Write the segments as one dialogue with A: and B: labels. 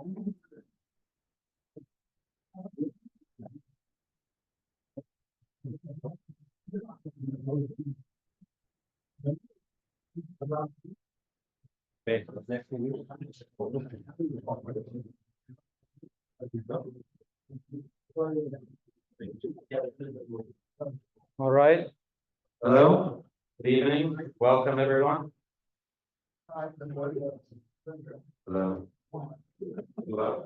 A: All right. Hello. Good evening. Welcome, everyone. Hello. Hello.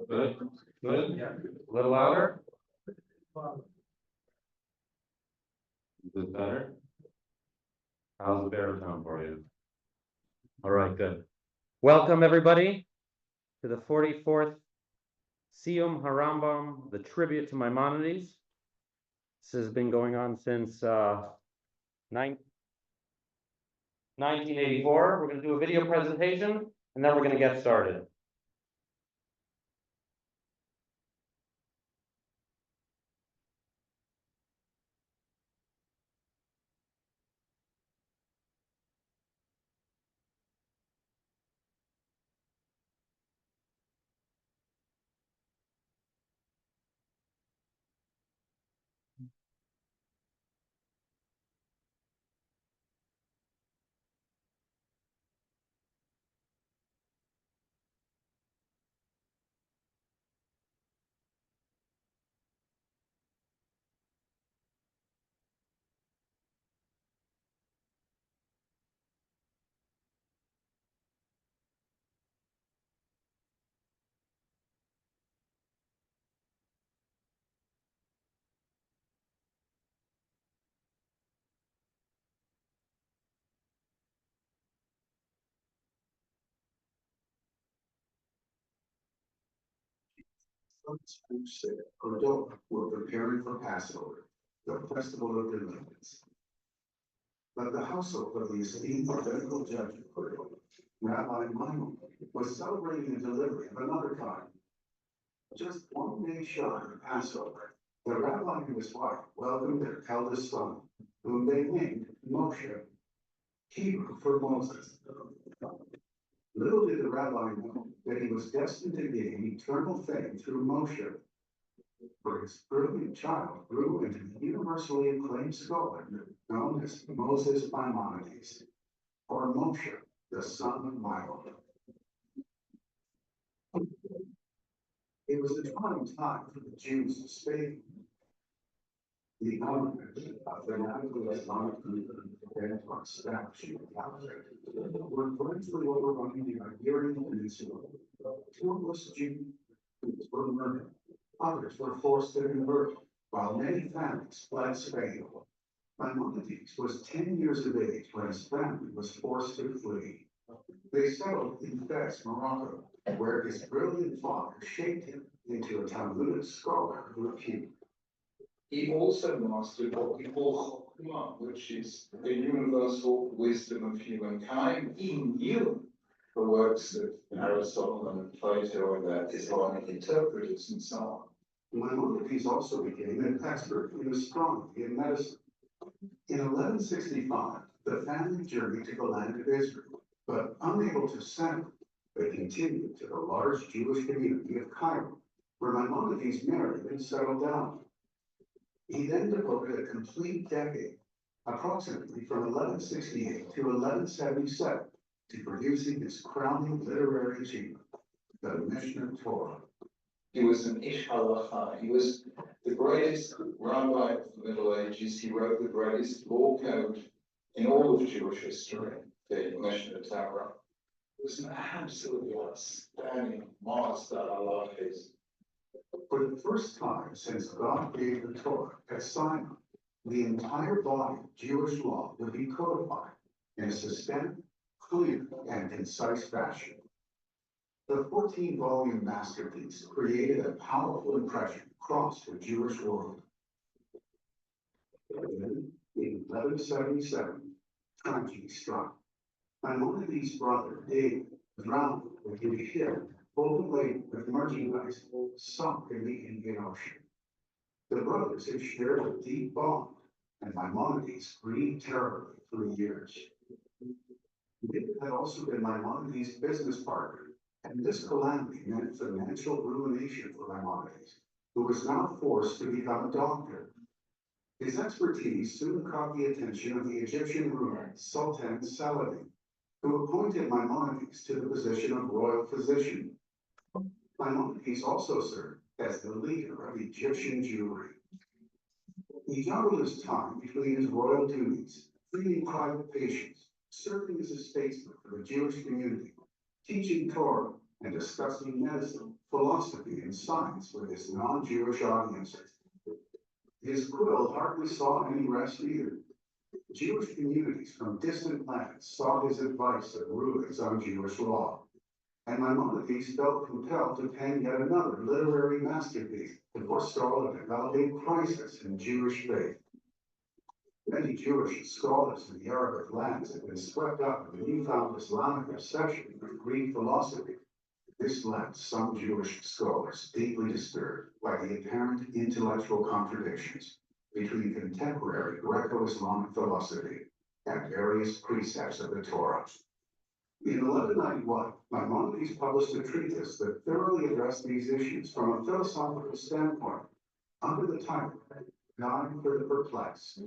A: Good. Good. Yeah. A little louder. Is this better? How's the baritone for you? All right, good. Welcome, everybody, to the 44th Siyum Harambam, the tribute to Maimonides. This has been going on since 1984. We're going to do a video presentation, and then we're going to get started.
B: Who said, Occult were preparing for Passover, the festival of deliverance. But the household of the esteemed rabbinical judge of Occult, Rabbi Maimonides, was celebrating the delivery of another kind. Just one day shy of Passover, the rabbi and his wife welcomed their eldest son, whom they named Moshe, Hebrew for Moses. Little did the rabbi know that he was destined to gain eternal fame through Moshe, for his brilliant child grew into the universally acclaimed scholar known as Moses Maimonides, or Moshe, the son of Maimon. It was a trying time for the Jews of Spain. The government of the fanatical Islamic movement began to establish in Caliphate were gradually overrunning the Iberian Peninsula. Countless Jews were murdered. Others were forced to convert, while many families fled Spain. Maimonides was 10 years of age when his family was forced to flee. They settled in Fez, Morocco, where his brilliant father shaped him into a Talmudic scholar of repute.
C: He also mastered what we call Chokhmah, which is the universal wisdom of humankind. He knew the works of Aristotle and Plato and their Islamic interpreters and so on.
B: Maimonides also became an expert in astronomy and medicine. In 1165, the family journeyed to the land of Israel, but unable to settle, they continued to the large Jewish community of Cairo, where Maimonides married and settled down. He then devoted a complete decade, approximately from 1168 to 1177, to producing his crowning literary achievement, the Mishnah Torah.
C: He was an Ish Halacha. He was the greatest rabbi of the Middle Ages. He wrote the greatest law code in all of Jewish history, the Mishnah Torah. He was an absolutely outstanding master. I love his.
B: For the first time since God gave the Torah at Sinai, the entire body of Jewish law would be codified in a systemic, clear, and concise fashion. The 14-volume masterpiece created a powerful impression across the Jewish world. Then, in 1177, tragedy struck. Maimonides' brother, David, drowned when he was shipped overladen with merchandise sunk in the Indian Ocean. The brothers had shared a deep bond, and Maimonides grieved terribly for years. David had also been Maimonides' business partner, And this calamity meant financial ruination for Maimonides, who was now forced to become a doctor. His expertise soon caught the attention of the Egyptian ruler Sultan Saladin, who appointed Maimonides to the position of royal physician. Maimonides also served as the leader of Egyptian Jewry. He juggled his time between his royal duties, treating private patients, serving as a statesman for the Jewish community, teaching Torah, and discussing medicine, philosophy, and science with his non-Jewish audiences. His quill hardly saw any rest either. Jewish communities from distant lands sought his advice and rulings on Jewish law, and Maimonides felt compelled to pen yet another literary masterpiece to forestall a developing crisis in Jewish faith. Many Jewish scholars in the Arabic lands had been swept up in the newfound Islamic obsession with Greek philosophy. This left some Jewish scholars deeply disturbed by the apparent intellectual contradictions between contemporary Greco-Islamic philosophy and various precepts of the Torah. In 1191, Maimonides published a treatise that thoroughly addressed these issues from a philosophical standpoint under the title Guide for the Perplexed.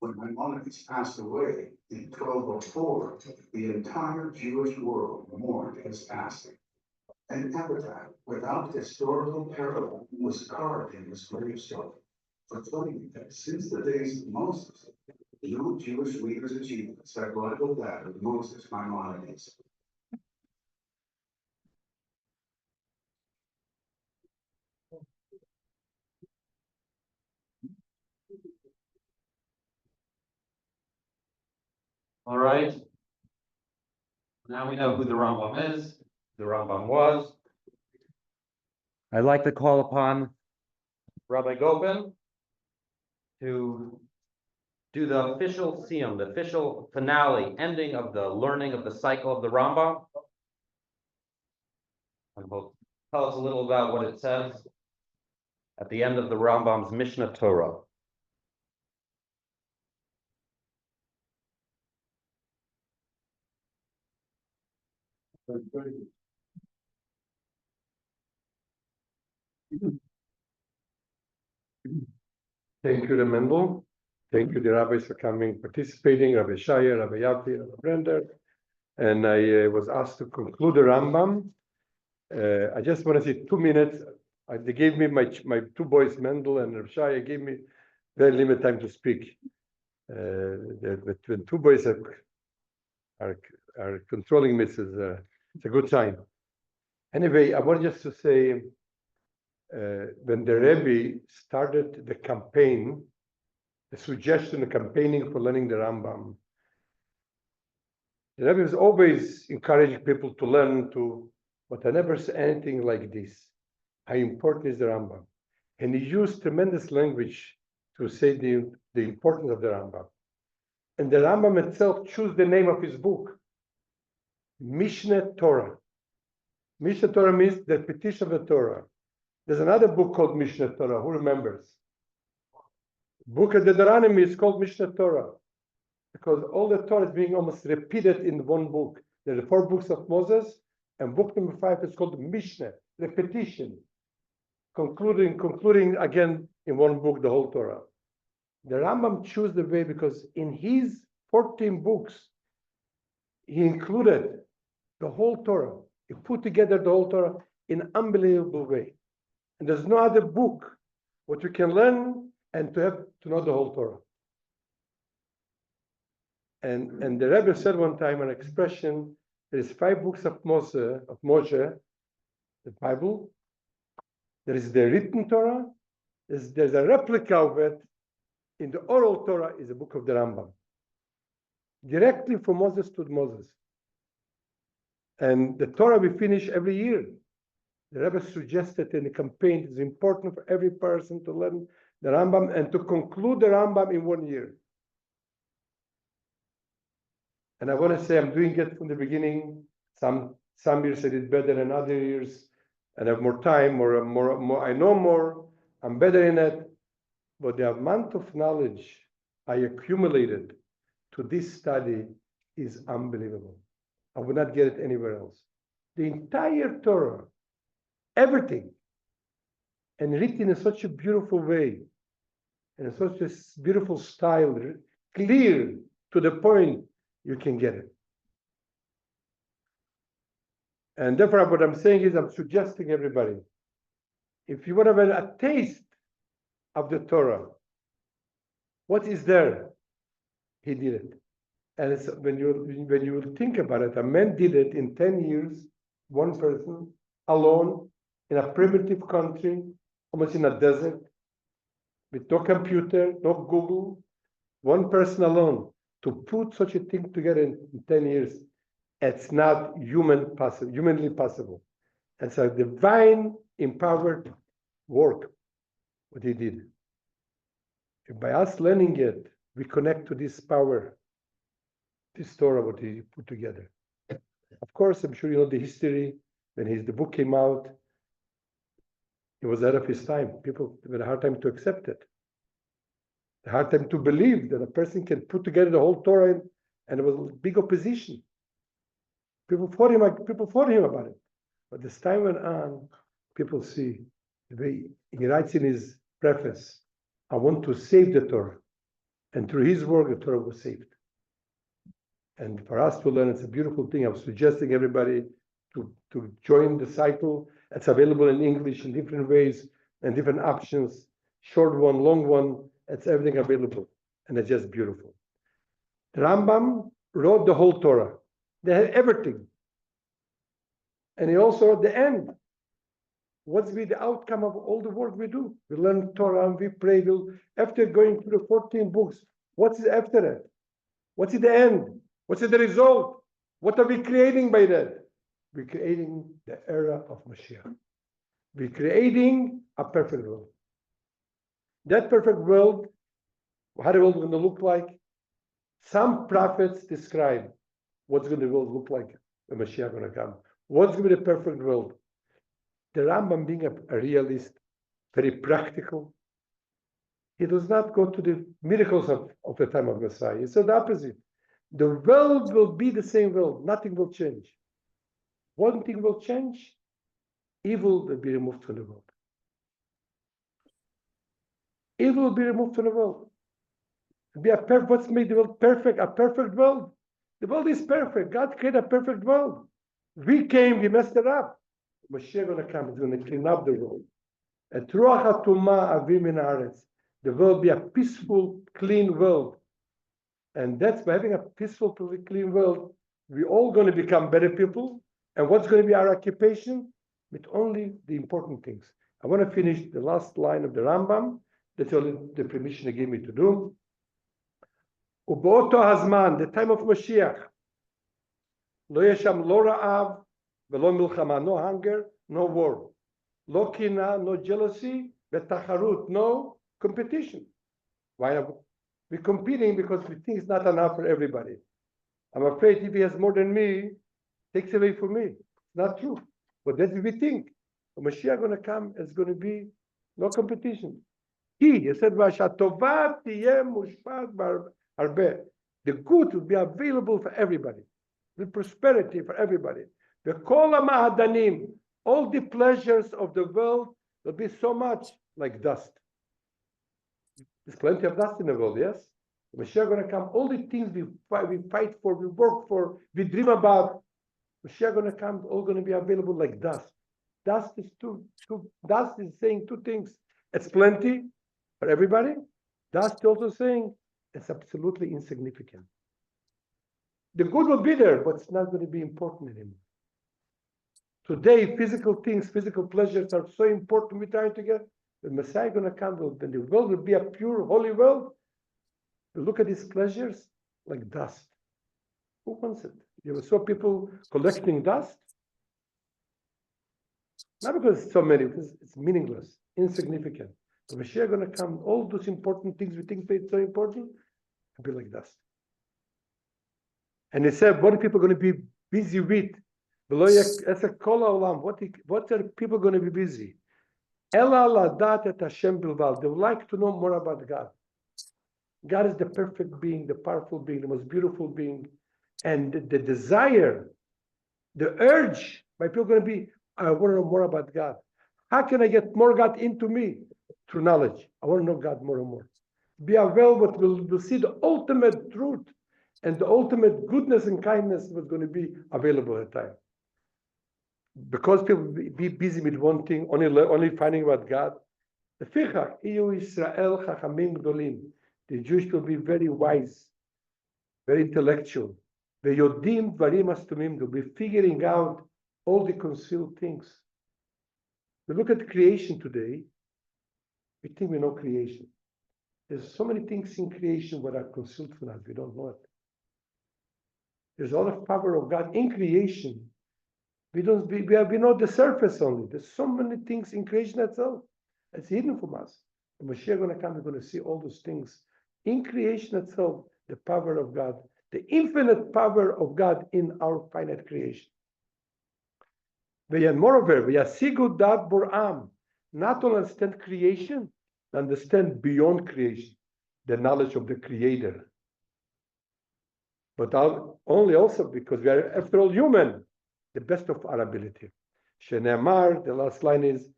B: When Maimonides passed away in 1204, the entire Jewish world mourned his passing. An epitaph without historical parallel was carved in his gravestone, proclaiming that since the days of Moses, no Jewish leader's achievements have rivaled that of Moses Maimonides.
A: All right. Now we know who the Rambam is, the Rambam was. I'd like to call upon Rabbi Gopin to do the official siyum, the official finale, ending of the learning of the cycle of the Rambam. And he'll tell us a little about what it says at the end of the Rambam's Mishnah Torah.
D: Thank you, Mendel. Thank you, the rabbis, for coming, participating, Rabbi Shaya, Rabbi Yaffe, Rabbi Brender. And I was asked to conclude the Rambam. I just want to say 2 minutes. They gave me my two boys, Mendel and Rabbi Shaya, gave me very limited time to speak. When two boys are controlling me, it's a good sign. Anyway, I want just to say, when the Rebbe started the campaign, the suggestion, the campaigning for learning the Rambam, the Rebbe was always encouraging people to learn but I never saw anything like this. How important is the Rambam? And he used tremendous language to say the importance of the Rambam. And the Rambam itself chose the name of his book, Mishnah Torah. Mishnah Torah means the repetition of the Torah. There's another book called Mishnah Torah. Who remembers? Book of Deuteronomy is called Mishnah Torah because all the Torah is being almost repeated in one book. There are 4 books of Moses, and book number 5 is called Mishnah, repetition, concluding again in one book the whole Torah. The Rambam chose the way because in his 14 books, he included the whole Torah. He put together the whole Torah in an unbelievable way. And there's no other book what you can learn and to have to know the whole Torah. And the Rebbe said one time an expression, there is 5 books of Moshe, the Bible. There is the written Torah. There's a replica of it. In the oral Torah is the book of the Rambam. Directly from Moses to Moses. And the Torah we finish every year. The Rebbe suggested in the campaign it's important for every person to learn the Rambam and to conclude the Rambam in 1 year. And I want to say I'm doing it from the beginning. Some years I did better than other years, and I have more time, more. I know more. I'm better in it. But the amount of knowledge I accumulated to this study is unbelievable. I would not get it anywhere else. The entire Torah, everything, and written in such a beautiful way, and in such a beautiful style, clear to the point you can get it. And therefore, what I'm saying is, I'm suggesting everybody, if you want to have a taste of the Torah, what is there? He did it. And it's, when you think about it, a man did it in 10 years, one person, alone, in a primitive country, almost in a desert, with no computer, no Google, one person alone, to put such a thing together in 10 years, it's not humanly possible. It's a divine empowered work, what he did. And by us learning it, we connect to this power, this Torah, what he put together. Of course, I'm sure you know the history. When the book came out, it was out of his time. People had a hard time to accept it. A hard time to believe that a person can put together the whole Torah, and there was big opposition. People fought him about it. But as time went on, people see the way he writes in his preface, I want to save the Torah. And through his work, the Torah was saved. And for us to learn, it's a beautiful thing. I'm suggesting everybody to join the cycle. It's available in English in different ways and different options, short one, long one. It's everything available. And it's just beautiful. The Rambam wrote the whole Torah. They had everything. And he also wrote the end. What's be the outcome of all the work we do? We learn Torah, we pray. After going through the 14 books, what's after it? What's the end? What's the result? What are we creating by that? We're creating the era of Mashiach. We're creating a perfect world. That perfect world, how the world is going to look like? Some prophets describe what's going to the world look like when Mashiach is going to come. What's going to be the perfect world? The Rambam, being a realist, very practical, he does not go to the miracles of the time of Messiah. He said the opposite. The world will be the same world. Nothing will change. One thing will change. Evil will be removed from the world. Evil will be removed from the world. What's made the world perfect? A perfect world. The world is perfect. God created a perfect world. We messed it up. Mashiach is going to come. He's going to clean up the world. And the world be a peaceful, clean world. And that's by having a peaceful, clean world, we're all going to become better people. And what's going to be our occupation? With only the important things. I want to finish the last line of the Rambam. That's only the permission he gave me to do. Uboto Hazman, the time of Mashiach. Lo yesham lo ra'av, velo milchama, no hunger, no war. Lo kina, no jealousy, betacharut, no competition. Why not? We're competing because we think it's not enough for everybody. I'm afraid if he has more than me, takes away from me. It's not true. But that's what we think. When Mashiach is going to come, it's going to be no competition. He said, the good will be available for everybody. The prosperity for everybody. All the pleasures of the world will be so much like dust. There's plenty of dust in the world, yes? Mashiach is going to come. All the things we fight for, we work for, we dream about, Mashiach is going to come, all going to be available like dust. Dust is dust is saying two things. It's plenty for everybody. Dust is also saying it's absolutely insignificant. The good will be there, but it's not going to be important anymore. Today, physical things, physical pleasures are so important. We're trying to get. The Messiah is going to come, and the world will be a pure, holy world. We look at these pleasures like dust. Who wants it? You ever saw people collecting dust? Not because it's so many, because it's meaningless, insignificant. The Messiah is going to come, all those important things we think are so important, will be like dust. And he said, what are people going to be busy with? What are people going to be busy? They would like to know more about God. God is the perfect being, the powerful being, the most beautiful being. And the desire The urge by people going to be, I want to know more about God. How can I get more God into me? Through knowledge. I want to know God more and more. Be available, we'll see the ultimate truth and the ultimate goodness and kindness was going to be available at the time. Because people be busy with one thing, only finding about God. The Jewish people be very wise, very intellectual. They'll be figuring out all the concealed things. We look at creation today, we think we know creation. There's so many things in creation that are concealed from us, we don't know it. There's a lot of power of God in creation. We know the surface only. There's so many things in creation itself. It's hidden from us. When Mashiach is going to come, we're going to see all those things in creation itself, the power of God, the infinite power of God in our finite creation. Moreover, we are sigud dat boram, not to understand creation, understand beyond creation, the knowledge of the Creator. But only also because we are, after all, human, the best of our ability. Shenemar, the last line is,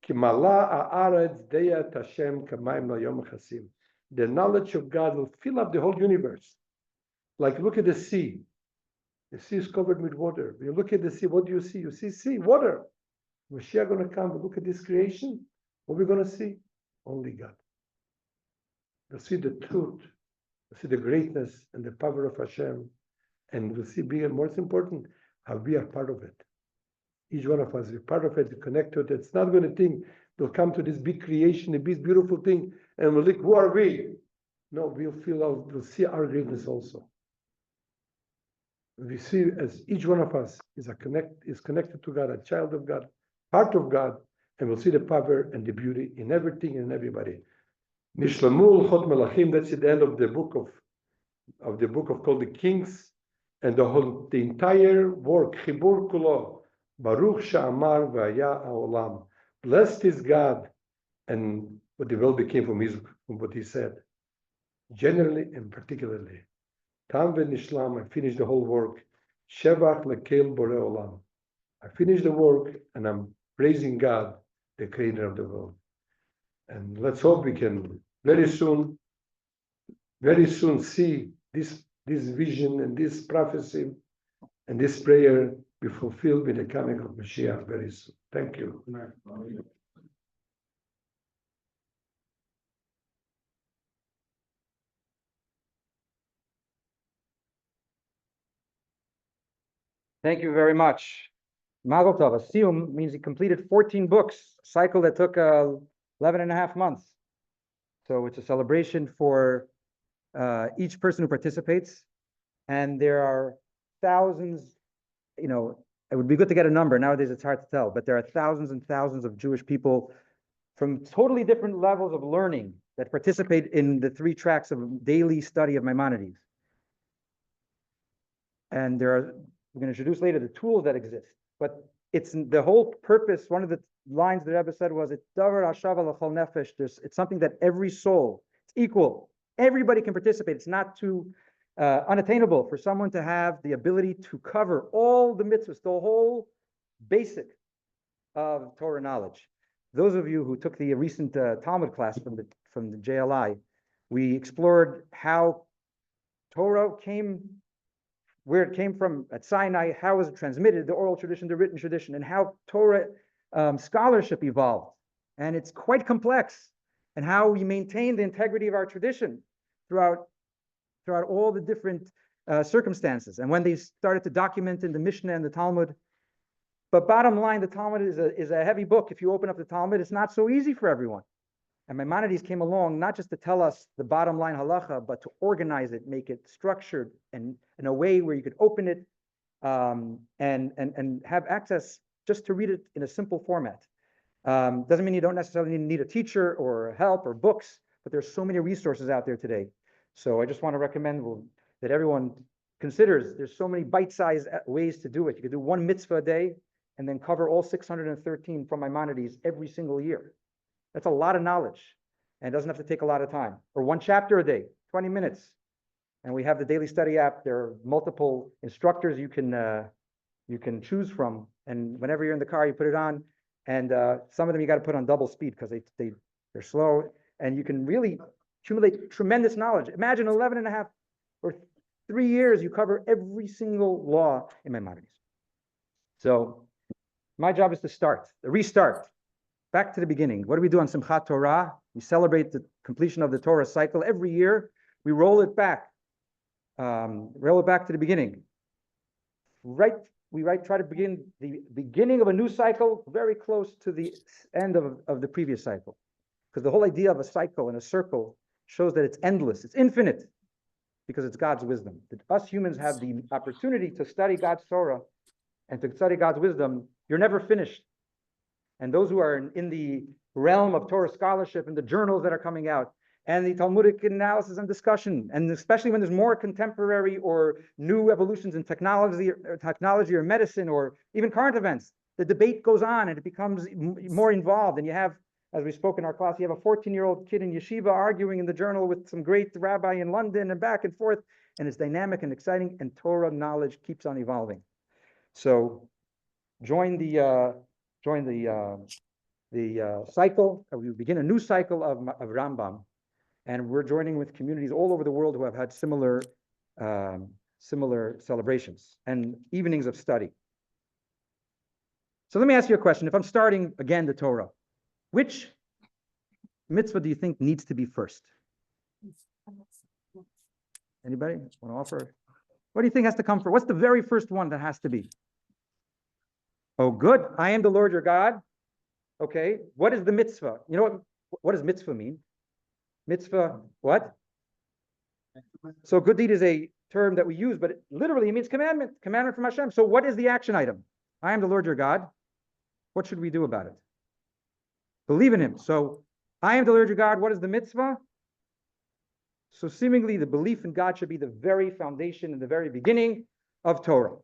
D: Kimala haaretz deyat Hashem kamaim layom chasim. The knowledge of God will fill up the whole universe. Like look at the sea. The sea is covered with water. When you look at the sea, what do you see? You see sea, water. Mashiach is going to come and look at this creation. What are we going to see? Only God. We'll see the truth. We'll see the greatness and the power of Hashem. And we'll see, most important, how we are part of it. Each one of us is part of it, connected to it. It's not going to think we'll come to this big creation, a big beautiful thing, and we'll look, who are we? No, we'll see our greatness also. We see as each one of us is connected to God, a child of God, part of God, and we'll see the power and the beauty in everything and everybody. Nishlamul Chot Melachim, that's at the end of the book of called the Kings, and the entire work, Chibur Kulo, Baruch Sha'amar V'Haya Ha'olam. Blessed is God, and what the world became from what he said, generally and particularly. Tam v'nishlam, I finished the whole work. Shevach lekel borei olam. I finished the work, and I'm praising God, the Creator of the world. And let's hope we can very soon see this vision and this prophecy and this prayer be fulfilled with the coming of Mashiach very soon. Thank you.
E: Thank you very much. Mazel tov. Asiyum means he completed 14 books, a cycle that took 11 and a half months. So it's a celebration for each person who participates. And there are thousands, it would be good to get a number. Nowadays, it's hard to tell, but there are thousands and thousands of Jewish people from totally different levels of learning that participate in the 3 tracks of daily study of Maimonides. And we're going to introduce later the tools that exist, but it's the whole purpose. One of the lines the Rebbe said was, "It's davar hashava l'chol nefesh." It's something that every soul, it's equal. Everybody can participate. It's not too unattainable for someone to have the ability to cover all the mitzvahs, the whole basic of Torah knowledge. Those of you who took the recent Talmud class from the JLI, we explored how Torah came, where it came from at Sinai, how was it transmitted, the oral tradition, the written tradition, and how Torah scholarship evolved. And it's quite complex, and how we maintain the integrity of our tradition throughout all the different circumstances. And when they started to document in the Mishnah and the Talmud. But bottom line, the Talmud is a heavy book. If you open up the Talmud, it's not so easy for everyone. And Maimonides came along not just to tell us the bottom line halacha, but to organize it, make it structured and in a way where you could open it and have access just to read it in a simple format. Doesn't mean you don't necessarily need a teacher or help or books, but there's so many resources out there today. So I just want to recommend that everyone considers there's so many bite-sized ways to do it. You could do 1 mitzvah a day and then cover all 613 from Maimonides every single year. That's a lot of knowledge, and it doesn't have to take a lot of time. Or 1 chapter a day, 20 minutes. And we have the daily study app. There are multiple instructors you can you can choose from, and whenever you're in the car, you put it on, and some of them you got to put on double speed because they're slow, and you can really accumulate tremendous knowledge. Imagine 11 and a half or 3 years, you cover every single law in Maimonides. So my job is to restart, back to the beginning. What do we do on Simchat Torah? We celebrate the completion of the Torah cycle every year. We roll it back to the beginning. Try to begin the beginning of a new cycle very close to the end of the previous cycle. Because the whole idea of a cycle and a circle shows that it's endless, it's infinite, because it's God's wisdom. That us humans have the opportunity to study God's Torah and to study God's wisdom. You're never finished. And those who are in the realm of Torah scholarship and the journals that are coming out, and the Talmudic analysis and discussion, and especially when there's more contemporary or new evolutions in technology or medicine or even current events, the debate goes on and it becomes more involved. And you have, as we spoke in our class, you have a 14-year-old kid in yeshiva arguing in the journal with some great rabbi in London and back and forth, and it's dynamic and exciting, and Torah knowledge keeps on evolving. So join the cycle. We begin a new cycle of Rambam. And we're joining with communities all over the world who have had similar celebrations and evenings of study. So let me ask you a question. If I'm starting again the Torah, which mitzvah do you think needs to be first? Anybody want to offer? What do you think has to come first? What's the very first one that has to be? Oh, good. I am the Lord your God. Okay. What is the mitzvah? You know what does mitzvah mean? Mitzvah, what? So good deed is a term that we use, but it literally means commandment from Hashem. So what is the action item? I am the Lord your God. What should we do about it? Believe in him. So I am the Lord your God. What is the mitzvah? So seemingly the belief in God should be the very foundation and the very beginning of Torah.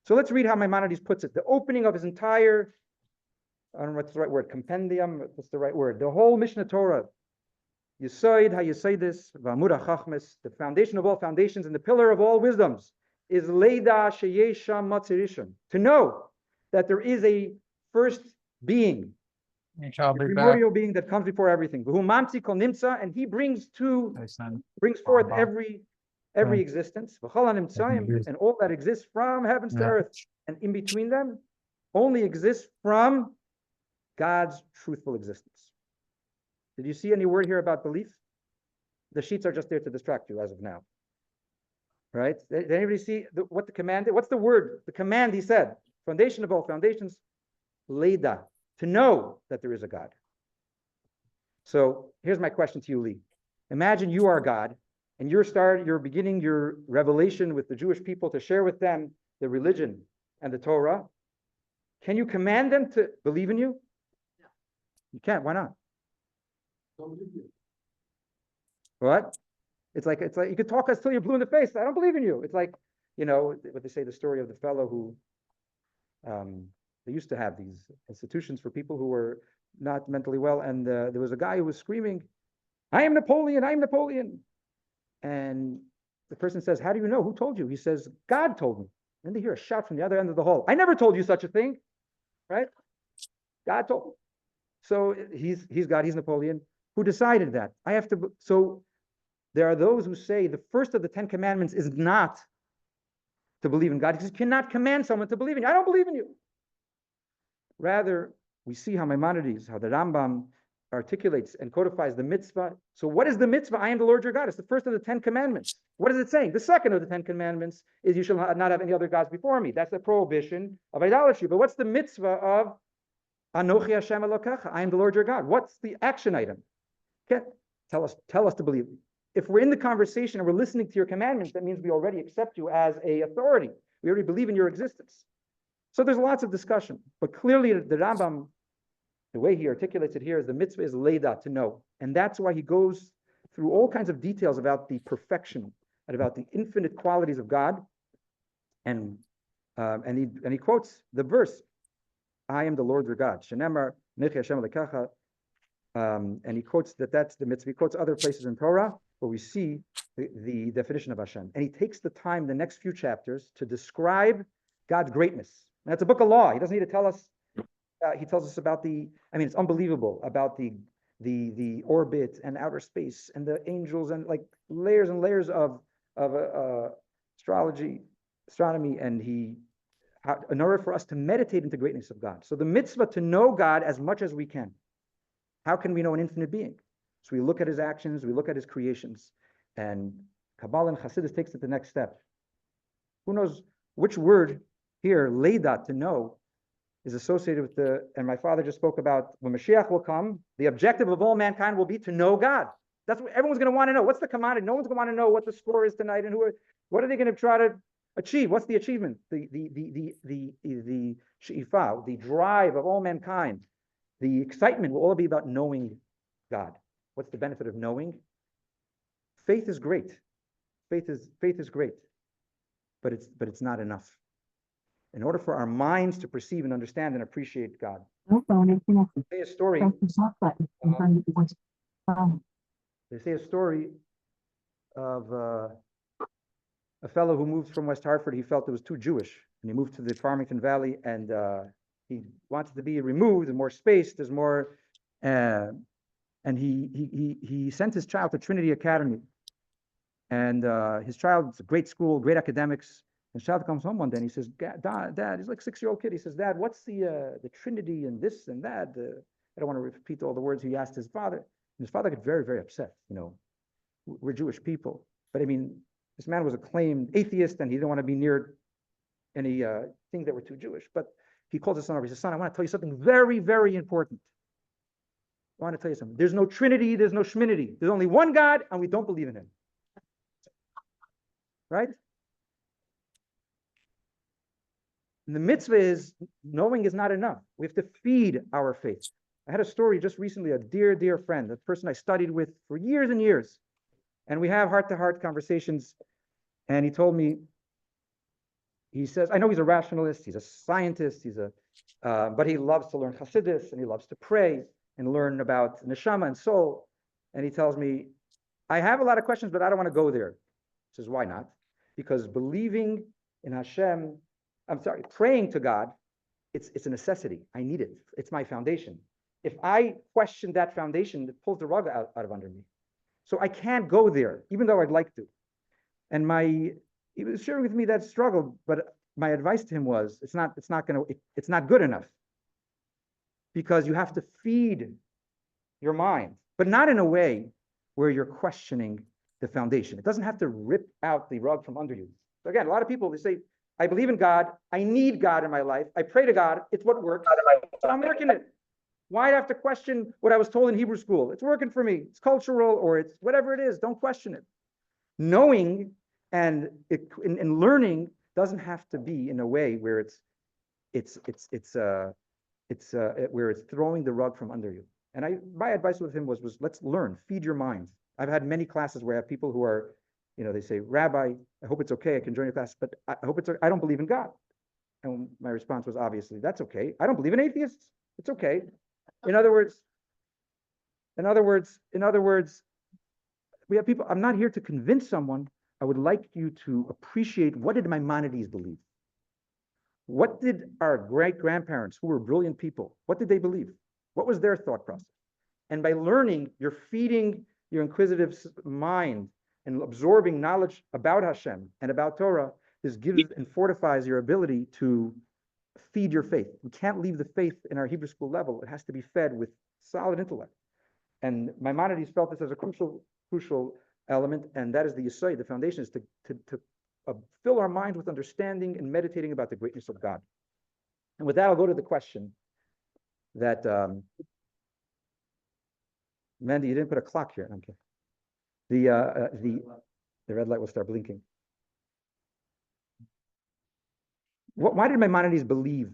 E: So let's read how Maimonides puts it. The opening of his entire, I don't know what's the right word, compendium, what's the right word? The whole Mishnah Torah, Yesod HaYesodis V'Amud HaChachmes, the foundation of all foundations and the pillar of all wisdoms, is Leida Sheyesha Matzirishon, to know that there is a first being, a primordial being that comes before everything. V'hu Mamtzi Kol Nimtza, and he brings forth every existence, V'chol HaNimtzayim, and all that exists from heavens to earth, and in between them only exists from God's truthful existence. Did you see any word here about belief? The sheets are just there to distract you as of now. Right? Did anybody see what the command is? What's the word? The command he said. Foundation of all foundations. Leida. To know that there is a God. So here's my question to you, Lee. Imagine you are God and you're beginning your revelation with the Jewish people to share with them the religion and the Torah. Can you command them to believe in you? You can't. Why not? What? It's like you could talk us till you're blue in the face. I don't believe in you. It's like, you know, what they say, the story of the fellow who they used to have these institutions for people who were not mentally well, and there was a guy who was screaming, I am Napoleon, I am Napoleon. And the person says, how do you know? Who told you? He says, God told me. And they hear a shout from the other end of the hall. I never told you such a thing. Right? God told me. So he's God, he's Napoleon. Who decided that? So there are those who say the first of the 10 commandments is not to believe in God, because you cannot command someone to believe in you. I don't believe in you. Rather, we see how Maimonides, how the Rambam articulates and codifies the mitzvah. So what is the mitzvah? I am the Lord your God. It's the first of the 10 commandments. What is it saying? The second of the 10 commandments is you shall not have any other gods before me. That's the prohibition of idolatry. But what's the mitzvah of Anochi Hashem Elokecha? I am the Lord your God. What's the action item? Okay. Tell us to believe. If we're in the conversation and we're listening to your commandments, that means we already accept you as a authority. We already believe in your existence. So there's lots of discussion, but clearly the Rambam, the way he articulates it here is the mitzvah is leida, to know. And that's why he goes through all kinds of details about the perfection and about the infinite qualities of God. And he quotes the verse, I am the Lord your God. Shenemar Nechi Hashem Lekacha. And he quotes that's the mitzvah. He quotes other places in Torah where we see the definition of Hashem. And he takes the time, the next few chapters, to describe God's greatness. And that's a book of law. He doesn't need to tell us. He tells us about it's unbelievable about the orbit and outer space and the angels and like layers and layers of astronomy, and in order for us to meditate into greatness of God. So the mitzvah to know God as much as we can. How can we know an infinite being? So we look at his actions, we look at his creations, and Kabbalah and Hasidus takes it the next step. Who knows which word here, Leida, to know, is associated with and my father just spoke about when Mashiach will come, the objective of all mankind will be to know God. That's what everyone's going to want to know. What's the commodity? No one's going to want to know what the score is tonight and what are they going to try to achieve? What's the achievement? The she'ifa, the drive of all mankind, the excitement will all be about knowing God. What's the benefit of knowing? Faith is great. Faith is great, but it's not enough. In order for our minds to perceive and understand and appreciate God. They say a story. They say a story of a fellow who moved from West Hartford. He felt it was too Jewish, and he moved to the Farmington Valley, and he wanted to be removed. There's more space. There's more, and he sent his child to Trinity Academy, and his child, it's a great school, great academics. His child comes home one day and he says, Dad, he's like a 6-year-old kid. He says, Dad, what's the Trinity and this and that? I don't want to repeat all the words he asked his father. And his father got very, very upset. We're Jewish people. But I mean, this man was a claimed atheist and he didn't want to be near any things that were too Jewish. But he calls his son over. He says, son, I want to tell you something very, very important. I want to tell you something. There's no Trinity. There's no Shminity. There's only one God and we don't believe in him. Right? And the mitzvah is knowing is not enough. We have to feed our faith. I had a story just recently, a dear, dear friend, a person I studied with for years and years. And we have heart-to-heart conversations. And he told me, he says, I know he's a rationalist, he's a scientist, but he loves to learn Hasidus, and he loves to pray and learn about neshama and soul. And he tells me, I have a lot of questions, but I don't want to go there. He says, why not? Because believing in Hashem, praying to God, it's a necessity. I need it. It's my foundation. If I question that foundation, it pulls the rug out of under me. So I can't go there, even though I'd like to. And he was sharing with me that struggle, but my advice to him was, it's not good enough. Because you have to feed your mind, but not in a way where you're questioning the foundation. It doesn't have to rip out the rug from under you. So again, a lot of people, they say, I believe in God. I need God in my life. I pray to God. It's what works. So I'm working it. Why do I have to question what I was told in Hebrew school? It's working for me. It's cultural or it's whatever it is. Don't question it. Knowing and learning doesn't have to be in a way where where it's throwing the rug from under you. And my advice with him was let's learn. Feed your mind. I've had many classes where I have people who are, they say, Rabbi, I hope it's okay. I can join your class, but I hope I don't believe in God. And my response was obviously, that's okay. I don't believe in atheists. It's okay. In other words, we have people, I'm not here to convince someone. I would like you to appreciate, what did Maimonides believe? What did our great-grandparents, who were brilliant people, what did they believe? What was their thought process? And by learning, you're feeding your inquisitive mind and absorbing knowledge about Hashem and about Torah. This gives and fortifies your ability to feed your faith. We can't leave the faith in our Hebrew school level. It has to be fed with solid intellect. And Maimonides felt this as a crucial element, and that is the yesod, the foundation is to fill our minds with understanding and meditating about the greatness of God. And with that, I'll go to the question that, Mandy, you didn't put a clock here. Okay. The red light will start blinking. Why did Maimonides believe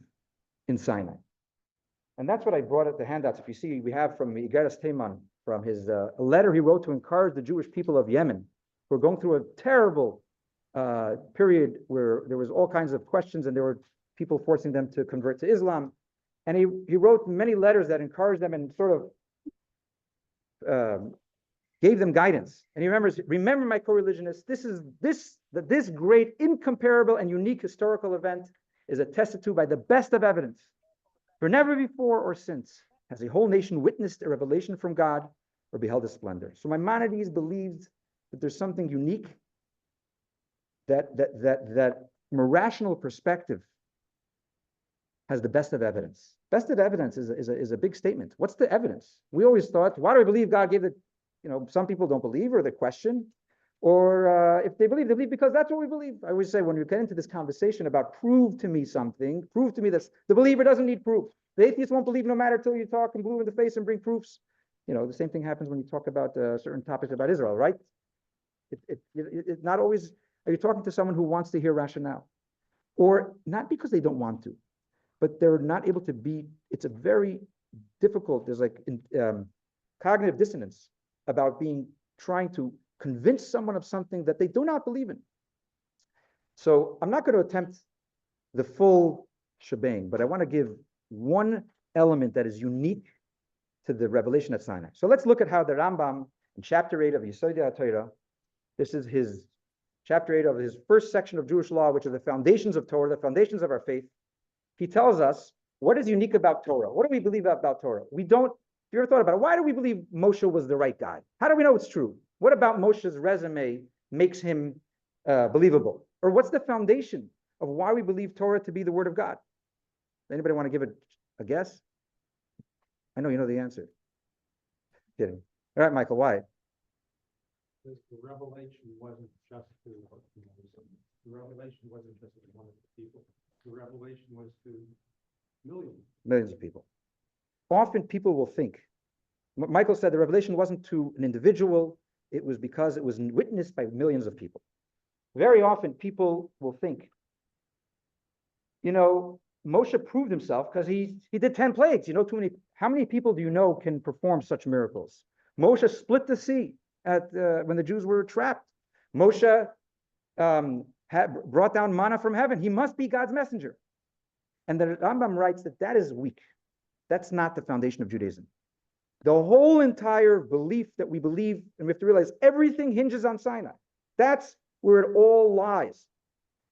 E: in Sinai? And that's what I brought at the handouts. If you see, we have from Igeres Teman, from his a letter he wrote to encourage the Jewish people of Yemen, who were going through a terrible period where there was all kinds of questions and there were people forcing them to convert to Islam. And he wrote many letters that encouraged them and sort of gave them guidance. And he remembers, remember my co-religionists, this great, incomparable, and unique historical event is attested to by the best of evidence. For never before or since has a whole nation witnessed a revelation from God or beheld his splendor. So Maimonides believed that there's something unique that from a rational perspective has the best of evidence. Best of evidence is a big statement. What's the evidence? We always thought, why do we believe God gave it? Some people don't believe or they question, or if they believe because that's what we believe. I always say when you get into this conversation about prove to me something, prove to me that the believer doesn't need proof. The atheist won't believe no matter till you talk and blue in the face and bring proofs. The same thing happens when you talk about certain topics about Israel, right? It not always. Are you talking to someone who wants to hear rationale, or not because they don't want to, but they're not able to be? It's a very difficult. There's like cognitive dissonance about trying to convince someone of something that they do not believe in. So I'm not going to attempt the full shebang, but I want to give one element that is unique to the revelation at Sinai. So let's look at how the Rambam in chapter 8 of Yesodei HaTorah, this is his chapter 8 of his first section of Jewish law, which are the foundations of Torah, the foundations of our faith. He tells us what is unique about Torah. What do we believe about Torah? We don't. If you ever thought about it, why do we believe Moshe was the right guy? How do we know it's true? What about Moshe's resume makes him believable? Or what's the foundation of why we believe Torah to be the word of God? Anybody want to give it a guess? I know you know the answer. Kidding. All right, Michael, why?
F: Because the revelation wasn't just to the revelation wasn't just to one of the people. The revelation was to millions.
E: Millions of people. Often people will think, Michael said the revelation wasn't to an individual, it was because it was witnessed by millions of people. Very often people will think, Moshe proved himself because he did 10 plagues. How many people do you know can perform such miracles? Moshe split the sea when the Jews were trapped. Moshe brought down manna from heaven. He must be God's messenger. And the Rambam writes that is weak. That's not the foundation of Judaism. The whole entire belief that we believe, and we have to realize everything hinges on Sinai. That's where it all lies.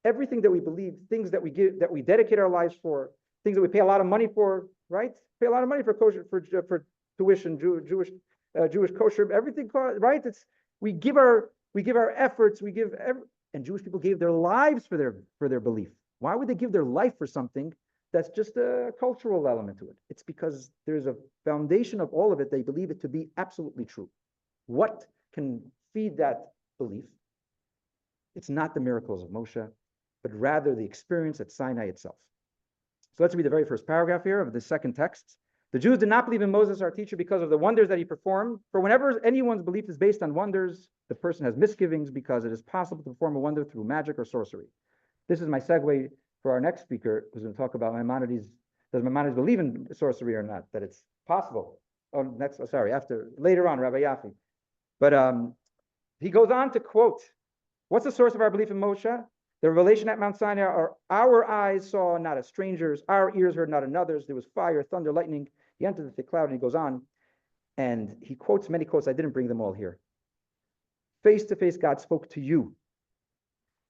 E: Everything that we believe, things that we give, that we dedicate our lives for, things that we pay a lot of money for, right? Pay a lot of money for kosher, for tuition, Jewish kosher, everything, right? We give our efforts, and Jewish people gave their lives for their belief. Why would they give their life for something that's just a cultural element to it? It's because there's a foundation of all of it. They believe it to be absolutely true. What can feed that belief? It's not the miracles of Moshe, but rather the experience at Sinai itself. So let's read the very first paragraph here of the second text. The Jews did not believe in Moses, our teacher, because of the wonders that he performed. For whenever anyone's belief is based on wonders, the person has misgivings because it is possible to perform a wonder through magic or sorcery. This is my segue for our next speaker, who's going to talk about Maimonides. Does Maimonides believe in sorcery or not? That it's possible. Later on, Rabbi Yaffe. But he goes on to quote, what's the source of our belief in Moshe? The revelation at Mount Sinai are our eyes saw not as strangers, our ears heard not another's. There was fire, thunder, lightning. He entered the thick cloud, and he goes on. And he quotes many quotes. I didn't bring them all here. Face to face, God spoke to you.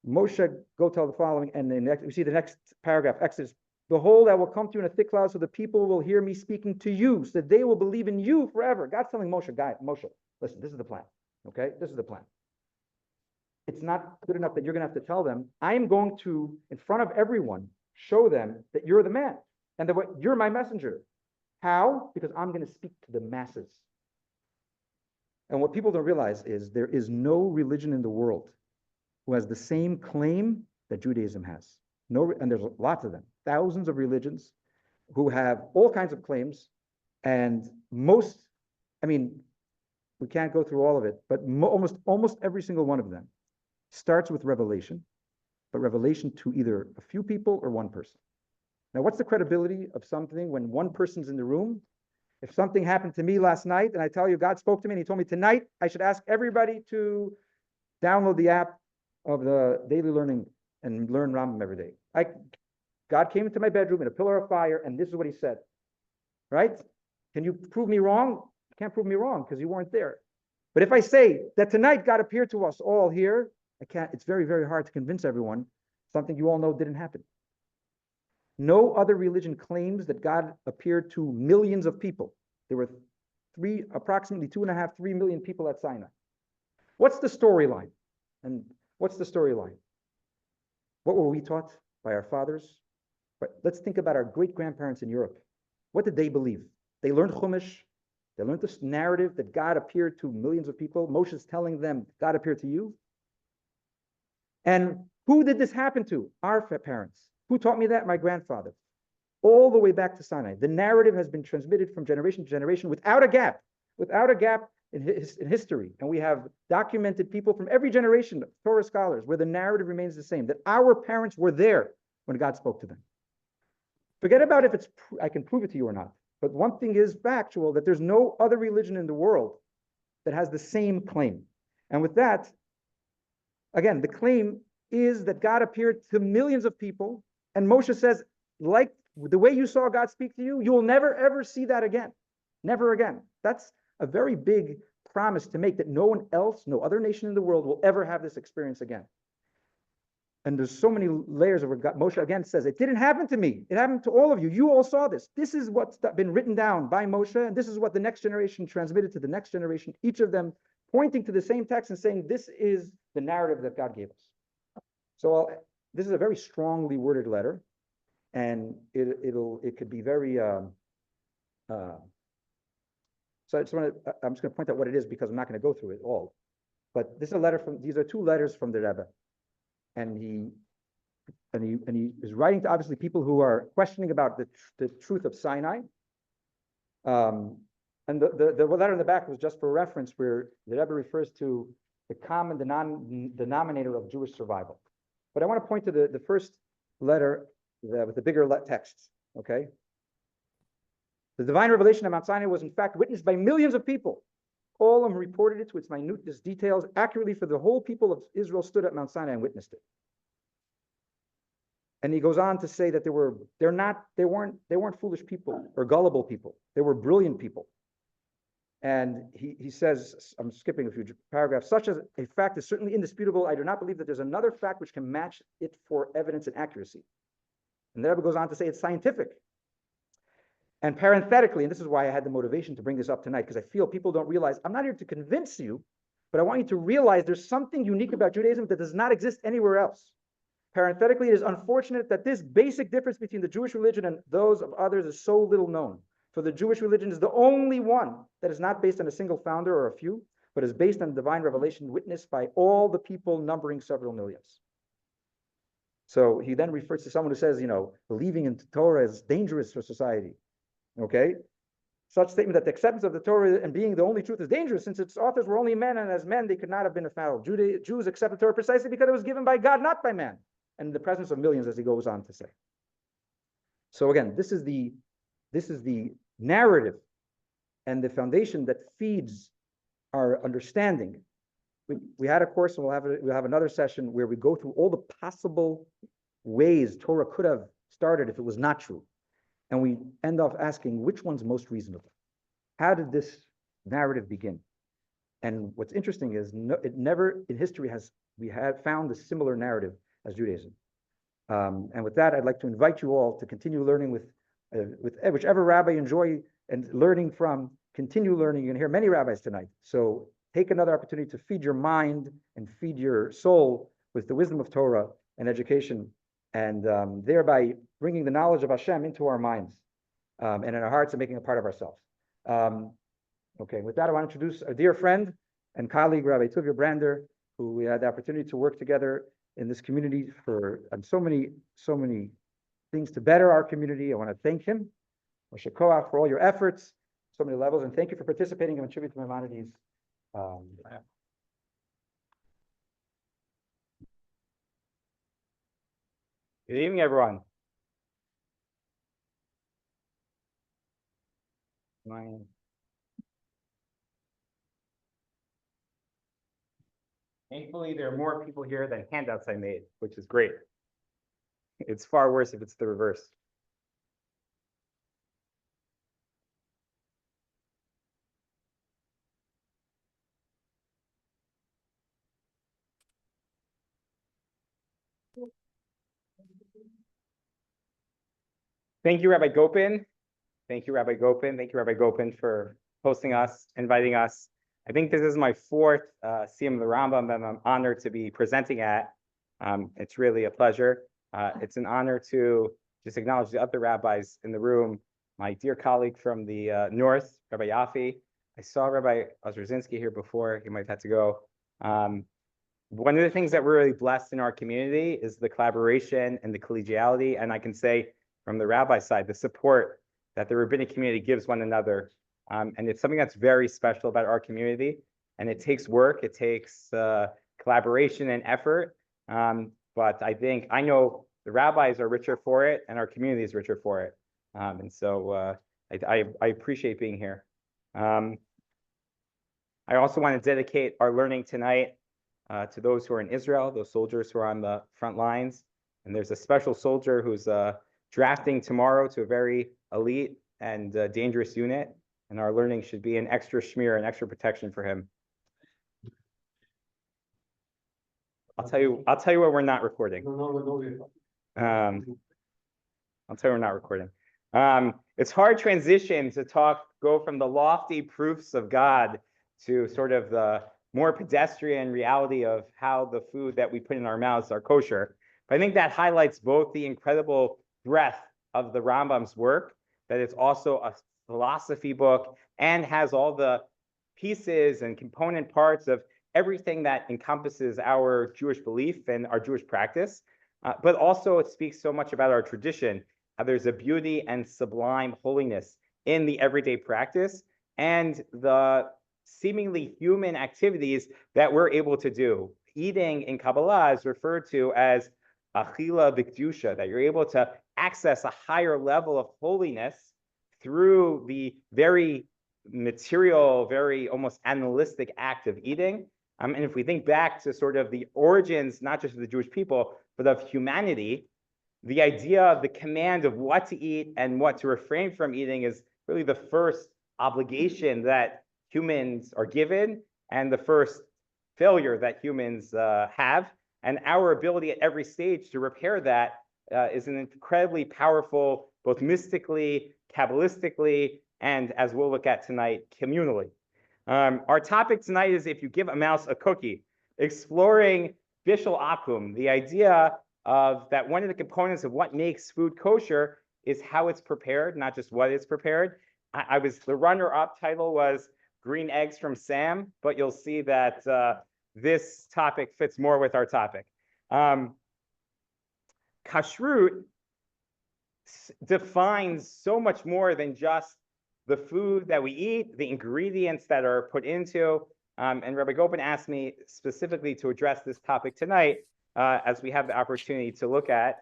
E: Moshe, go tell the following, and we see the next paragraph, Exodus. Behold, I will come to you in a thick cloud, so the people will hear me speaking to you, so that they will believe in you forever. God's telling Moshe, Moshe, listen, this is the plan. Okay, this is the plan. It's not good enough that you're going to have to tell them. I am going to, in front of everyone, show them that you're the man and that you're my messenger. How? Because I'm going to speak to the masses. And what people don't realize is there is no religion in the world who has the same claim that Judaism has. And there's lots of them, thousands of religions who have all kinds of claims, and we can't go through all of it, but almost every single one of them starts with revelation, but revelation to either a few people or one person. Now, what's the credibility of something when one person's in the room? If something happened to me last night and I tell you God spoke to me and he told me tonight I should ask everybody to download the app of the daily learning and learn Rambam every day. God came into my bedroom in a pillar of fire and this is what he said, right? Can you prove me wrong? You can't prove me wrong because you weren't there. But if I say that tonight God appeared to us all here, it's very, very hard to convince everyone something you all know didn't happen. No other religion claims that God appeared to millions of people. There were approximately 2.5, 3 million people at Sinai. What's the storyline? And what's the storyline? What were we taught by our fathers? But let's think about our great-grandparents in Europe. What did they believe? They learned Chumash. They learned this narrative that God appeared to millions of people. Moshe's telling them, God appeared to you. And who did this happen to? Our parents. Who taught me that? My grandfather. All the way back to Sinai. The narrative has been transmitted from generation to generation without a gap in history. And we have documented people from every generation, Torah scholars, where the narrative remains the same, that our parents were there when God spoke to them. Forget about if I can prove it to you or not. But one thing is factual, that there's no other religion in the world that has the same claim. And with that, again, the claim is that God appeared to millions of people. And Moshe says, like the way you saw God speak to you, you will never, ever see that again. Never again. That's a very big promise to make, that no one else, no other nation in the world will ever have this experience again. And there's so many layers of what Moshe again says, it didn't happen to me. It happened to all of you. You all saw this. This is what's been written down by Moshe, and this is what the next generation transmitted to the next generation, each of them pointing to the same text and saying, this is the narrative that God gave us. So this is a very strongly worded letter, and it could be very, so I'm just going to point out what it is, because I'm not going to go through it all. But this is a letter these are two letters from the Rebbe. And he is writing to obviously people who are questioning about the truth of Sinai. And the letter in the back was just for reference, where the Rebbe refers to the common denominator of Jewish survival. But I want to point to the first letter with the bigger text, okay? The divine revelation of Mount Sinai was in fact witnessed by millions of people. All of them reported it to its minutest details accurately, for the whole people of Israel stood at Mount Sinai and witnessed it. And he goes on to say that they weren't foolish people or gullible people. They were brilliant people. And he says, I'm skipping a few paragraphs, such as a fact is certainly indisputable. I do not believe that there's another fact which can match it for evidence and accuracy. And the Rebbe goes on to say it's scientific. And parenthetically, and this is why I had the motivation to bring this up tonight, because I feel people don't realize, I'm not here to convince you, but I want you to realize there's something unique about Judaism that does not exist anywhere else. Parenthetically, it is unfortunate that this basic difference between the Jewish religion and those of others is so little known. For the Jewish religion is the only one that is not based on a single founder or a few, but is based on divine revelation witnessed by all the people numbering several millions. So he then refers to someone who says, believing in Torah is dangerous for society. Okay, such statement that the acceptance of the Torah and being the only truth is dangerous, since its authors were only men, and as men they could not have been infallible. Jews accept the Torah precisely because it was given by God, not by man, and in the presence of millions, as he goes on to say. So again, this is the narrative and the foundation that feeds our understanding. We had a course, and we'll have another session where we go through all the possible ways Torah could have started if it was not true. And we end up asking, which one's most reasonable? How did this narrative begin? And what's interesting is it never in history we have found a similar narrative as Judaism. And with that, I'd like to invite you all to continue learning with whichever rabbi you enjoy and learning from. Continue learning. You're going to hear many rabbis tonight. So take another opportunity to feed your mind and feed your soul with the wisdom of Torah and education, and thereby bringing the knowledge of Hashem into our minds and in our hearts, and making it part of ourselves. Okay, with that, I want to introduce a dear friend and colleague, Rabbi Tuvia Brander, who we had the opportunity to work together in this community on so many things to better our community. I want to thank him, Moshe Koach, for all your efforts, so many levels, and thank you for participating in Tribute to Maimonides. Good evening, everyone. Thankfully, there are more people here than handouts I made, which is great. It's far worse if it's the reverse.
G: Thank you, Rabbi Gopin. Thank you, Rabbi Gopin. Thank you, Rabbi Gopin, for hosting us, inviting us. I think this is my fourth Siyum of the Rambam that I'm honored to be presenting at. It's really a pleasure. It's an honor to just acknowledge the other rabbis in the room. My dear colleague from the north, Rabbi Yaffe. I saw Rabbi Ozrzinski here before. He might have had to go. One of the things that we're really blessed in our community is the collaboration and the collegiality. And I can say from the rabbi side, the support that the rabbinic community gives one another. And it's something that's very special about our community. And it takes work, it takes collaboration and effort. But I know the rabbis are richer for it and our community is richer for it. And so I appreciate being here. I also want to dedicate our learning tonight to those who are in Israel, those soldiers who are on the front lines. And there's a special soldier who's drafting tomorrow to a very elite and dangerous unit. And our learning should be an extra shmir, an extra protection for him. I'll tell you where we're not recording. I'll tell you we're not recording. It's hard transition to go from the lofty proofs of God to sort of the more pedestrian reality of how the food that we put in our mouths are kosher. But I think that highlights both the incredible breadth of the Rambam's work, that it's also a philosophy book and has all the pieces and component parts of everything that encompasses our Jewish belief and our Jewish practice. But also it speaks so much about our tradition, how there's a beauty and sublime holiness in the everyday practice and the seemingly human activities that we're able to do. Eating in Kabbalah is referred to as achila b'kedusha, that you're able to access a higher level of holiness through the very material, very almost animalistic act of eating. And if we think back to sort of the origins, not just of the Jewish people, but of humanity, the idea of the command of what to eat and what to refrain from eating is really the first obligation that humans are given and the first failure that humans have. And our ability at every stage to repair that is an incredibly powerful, both mystically, Kabbalistically, and as we'll look at tonight, communally. Our topic tonight is if you give a mouse a cookie, exploring bishul akum, the idea of that one of the components of what makes food kosher is how it's prepared, not just what it's prepared. The runner-up title was Green Eggs from Sam, but you'll see that this topic fits more with our topic. Kashrut defines so much more than just the food that we eat, the ingredients that are put into. And Rabbi Gopin asked me specifically to address this topic tonight as we have the opportunity to look at.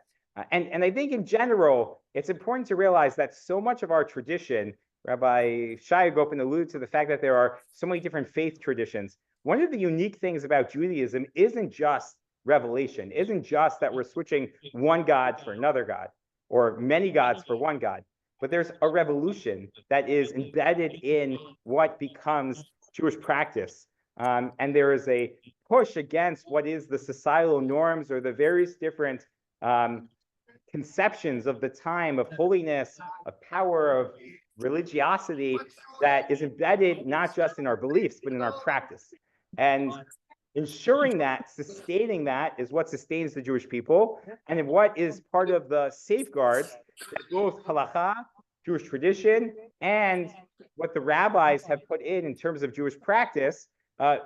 G: And I think in general, it's important to realize that so much of our tradition, Rabbi Shaya Gopin alluded to the fact that there are so many different faith traditions. One of the unique things about Judaism isn't just revelation, isn't just that we're switching one God for another God, or many gods for one God, but there's a revolution that is embedded in what becomes Jewish practice. And there is a push against what is the societal norms or the various different conceptions of the time of holiness, of power, of religiosity that is embedded not just in our beliefs, but in our practice. And ensuring that, sustaining that is what sustains the Jewish people, and what is part of the safeguards that both halakha, Jewish tradition, and what the rabbis have put in terms of Jewish practice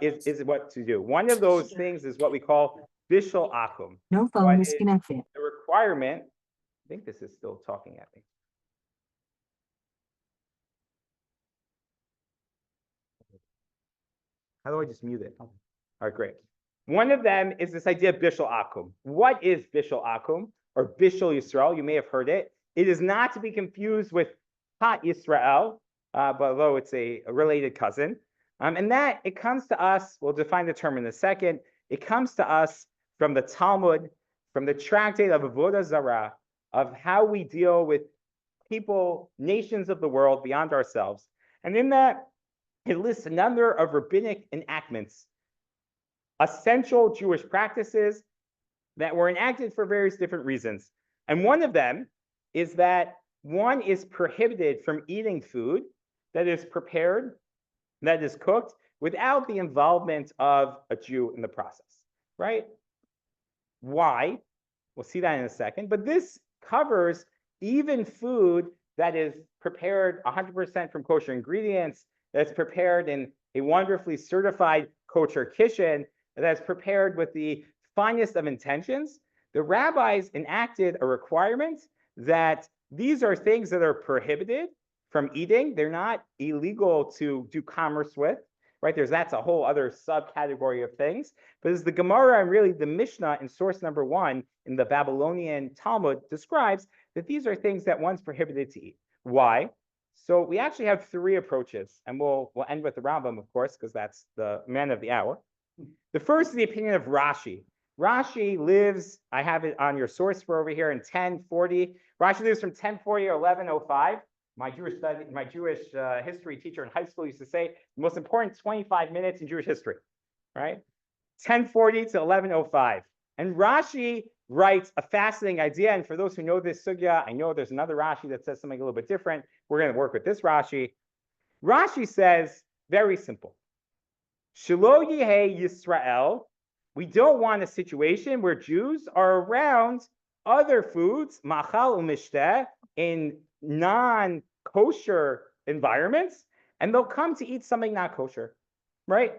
G: is what to do. One of those things is what we call bishul akum.
H: No phone is connected.
G: The requirement, I think this is still talking at me. How do I just mute it? All right, great. One of them is this idea of bishul akum. What is bishul akum or bishul Yisrael? You may have heard it. It is not to be confused with Pat Yisrael, but although it's a related cousin. And that it comes to us, we'll define the term in a second. It comes to us from the Talmud, from the tractate of Avodah Zarah, of how we deal with people, nations of the world beyond ourselves. And in that, it lists a number of rabbinic enactments, essential Jewish practices that were enacted for various different reasons. And one of them is that one is prohibited from eating food that is prepared, that is cooked, without the involvement of a Jew in the process, right? Why? We'll see that in a second. But this covers even food that is prepared 100% from kosher ingredients, that's prepared in a wonderfully certified kosher kitchen, that's prepared with the finest of intentions. The rabbis enacted a requirement that these are things that are prohibited from eating. They're not illegal to do commerce with, right? That's a whole other subcategory of things. But as the Gemara and really the Mishnah in source number 1 in the Babylonian Talmud describes, that these are things that one's prohibited to eat. Why? So we actually have 3 approaches, and we'll end with the Rambam, of course, because that's the man of the hour. The first is the opinion of Rashi. Rashi lives, I have it on your source for over here, in 1040. Rashi lives from 1040 to 1105. My Jewish history teacher in high school used to say the most important 25 minutes in Jewish history, right? 1040 to 1105. And Rashi writes a fascinating idea. And for those who know this sugya, I know there's another Rashi that says something a little bit different. We're going to work with this Rashi. Rashi says, very simple. Shelo Yehei Yisrael. We don't want a situation where Jews are around other foods, machal u'mishteh, in non-kosher environments, and they'll come to eat something not kosher, right?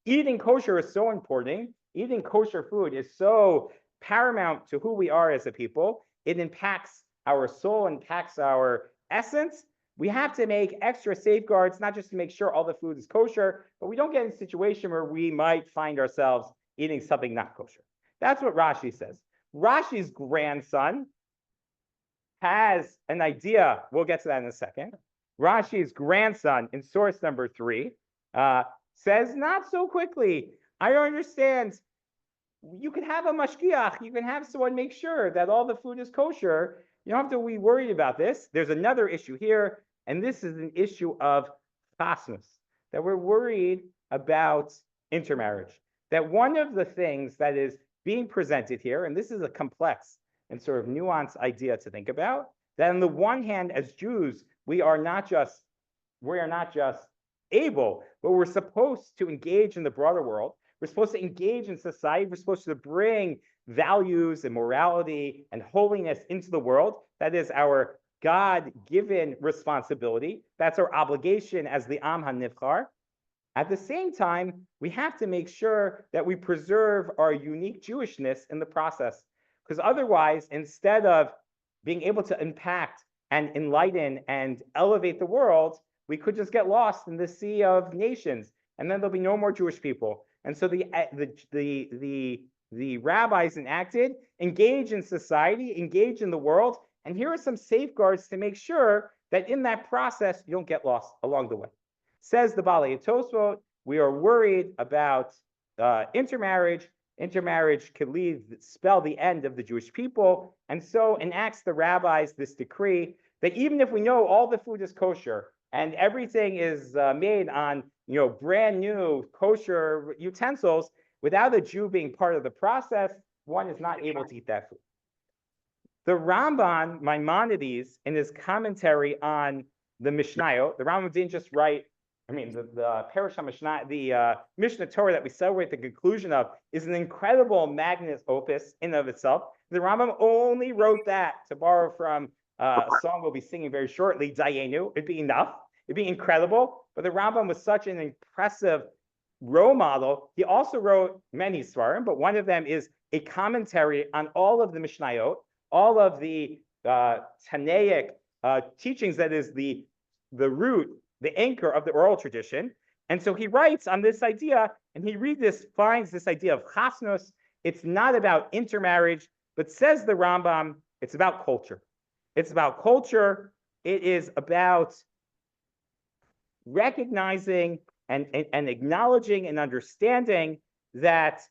G: Eating kosher is so important. Eating kosher food is so paramount to who we are as a people. It impacts our soul, impacts our essence. We have to make extra safeguards, not just to make sure all the food is kosher, but we don't get in a situation where we might find ourselves eating something not kosher. That's what Rashi says. Rashi's grandson has an idea. We'll get to that in a second. Rashi's grandson in source number 3 says, not so quickly. I don't understand. You can have a mashgiach. You can have someone make sure that all the food is kosher. You don't have to be worried about this. There's another issue here, and this is an issue of chasnus, that we're worried about intermarriage. That one of the things that is being presented here, and this is a complex and sort of nuanced idea to think about, that on the one hand, as Jews, we are not just able, but we're supposed to engage in the broader world. We're supposed to engage in society. We're supposed to bring values and morality and holiness into the world. That is our God-given responsibility. That's our obligation as the Am HaNivchar. At the same time, we have to make sure that we preserve our unique Jewishness in the process. Because otherwise, instead of being able to impact and enlighten and elevate the world, we could just get lost in the sea of nations, and then there'll be no more Jewish people. And so the rabbis enacted, engage in society, engage in the world, and here are some safeguards to make sure that in that process, you don't get lost along the way. Says the Balei Tosfot, we are worried about intermarriage. Intermarriage could spell the end of the Jewish people, and so enacts the rabbis this decree that even if we know all the food is kosher and everything is made on brand new kosher utensils, without a Jew being part of the process, one is not able to eat that food. The Rambam, Maimonides, in his commentary on the Mishnayot, the Rambam didn't just write, the Parashah Mishnah, the Mishnah Torah that we celebrate the conclusion of is an incredible magnus opus in and of itself. The Rambam only wrote that, to borrow from a song we'll be singing very shortly, Dayenu. It'd be enough. It'd be incredible. But the Rambam was such an impressive role model. He also wrote many svarim, but one of them is a commentary on all of the Mishnayot, all of the Tanaic teachings, that is the root, the anchor of the oral tradition. And so he writes on this idea, and he finds this idea of chasnus. It's not about intermarriage, but says the Rambam, it's about culture. It's about culture. It is about recognizing and acknowledging and understanding that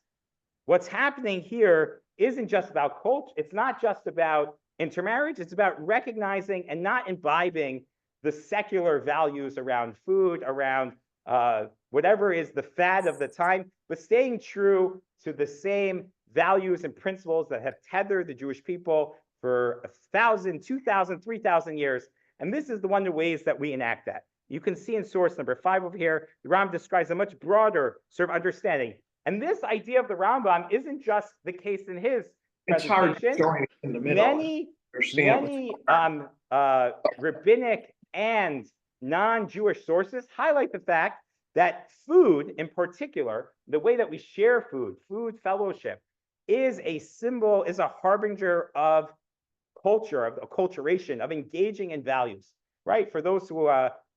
G: what's happening here isn't just about culture. It's not just about intermarriage. It's about recognizing and not imbibing the secular values around food, around whatever is the fad of the time, but staying true to the same values and principles that have tethered the Jewish people for 1,000, 2,000, 3,000 years. And this is one of the ways that we enact that. You can see in source number 5 over here, the Rambam describes a much broader sort of understanding. And this idea of the Rambam isn't just the case in his
H: It's hard
G: presentation.
H: going in the middle.
G: Many rabbinic and non-Jewish sources highlight the fact that food in particular, the way that we share food, food fellowship, is a symbol, is a harbinger of culture, of acculturation, of engaging in values, right? For those who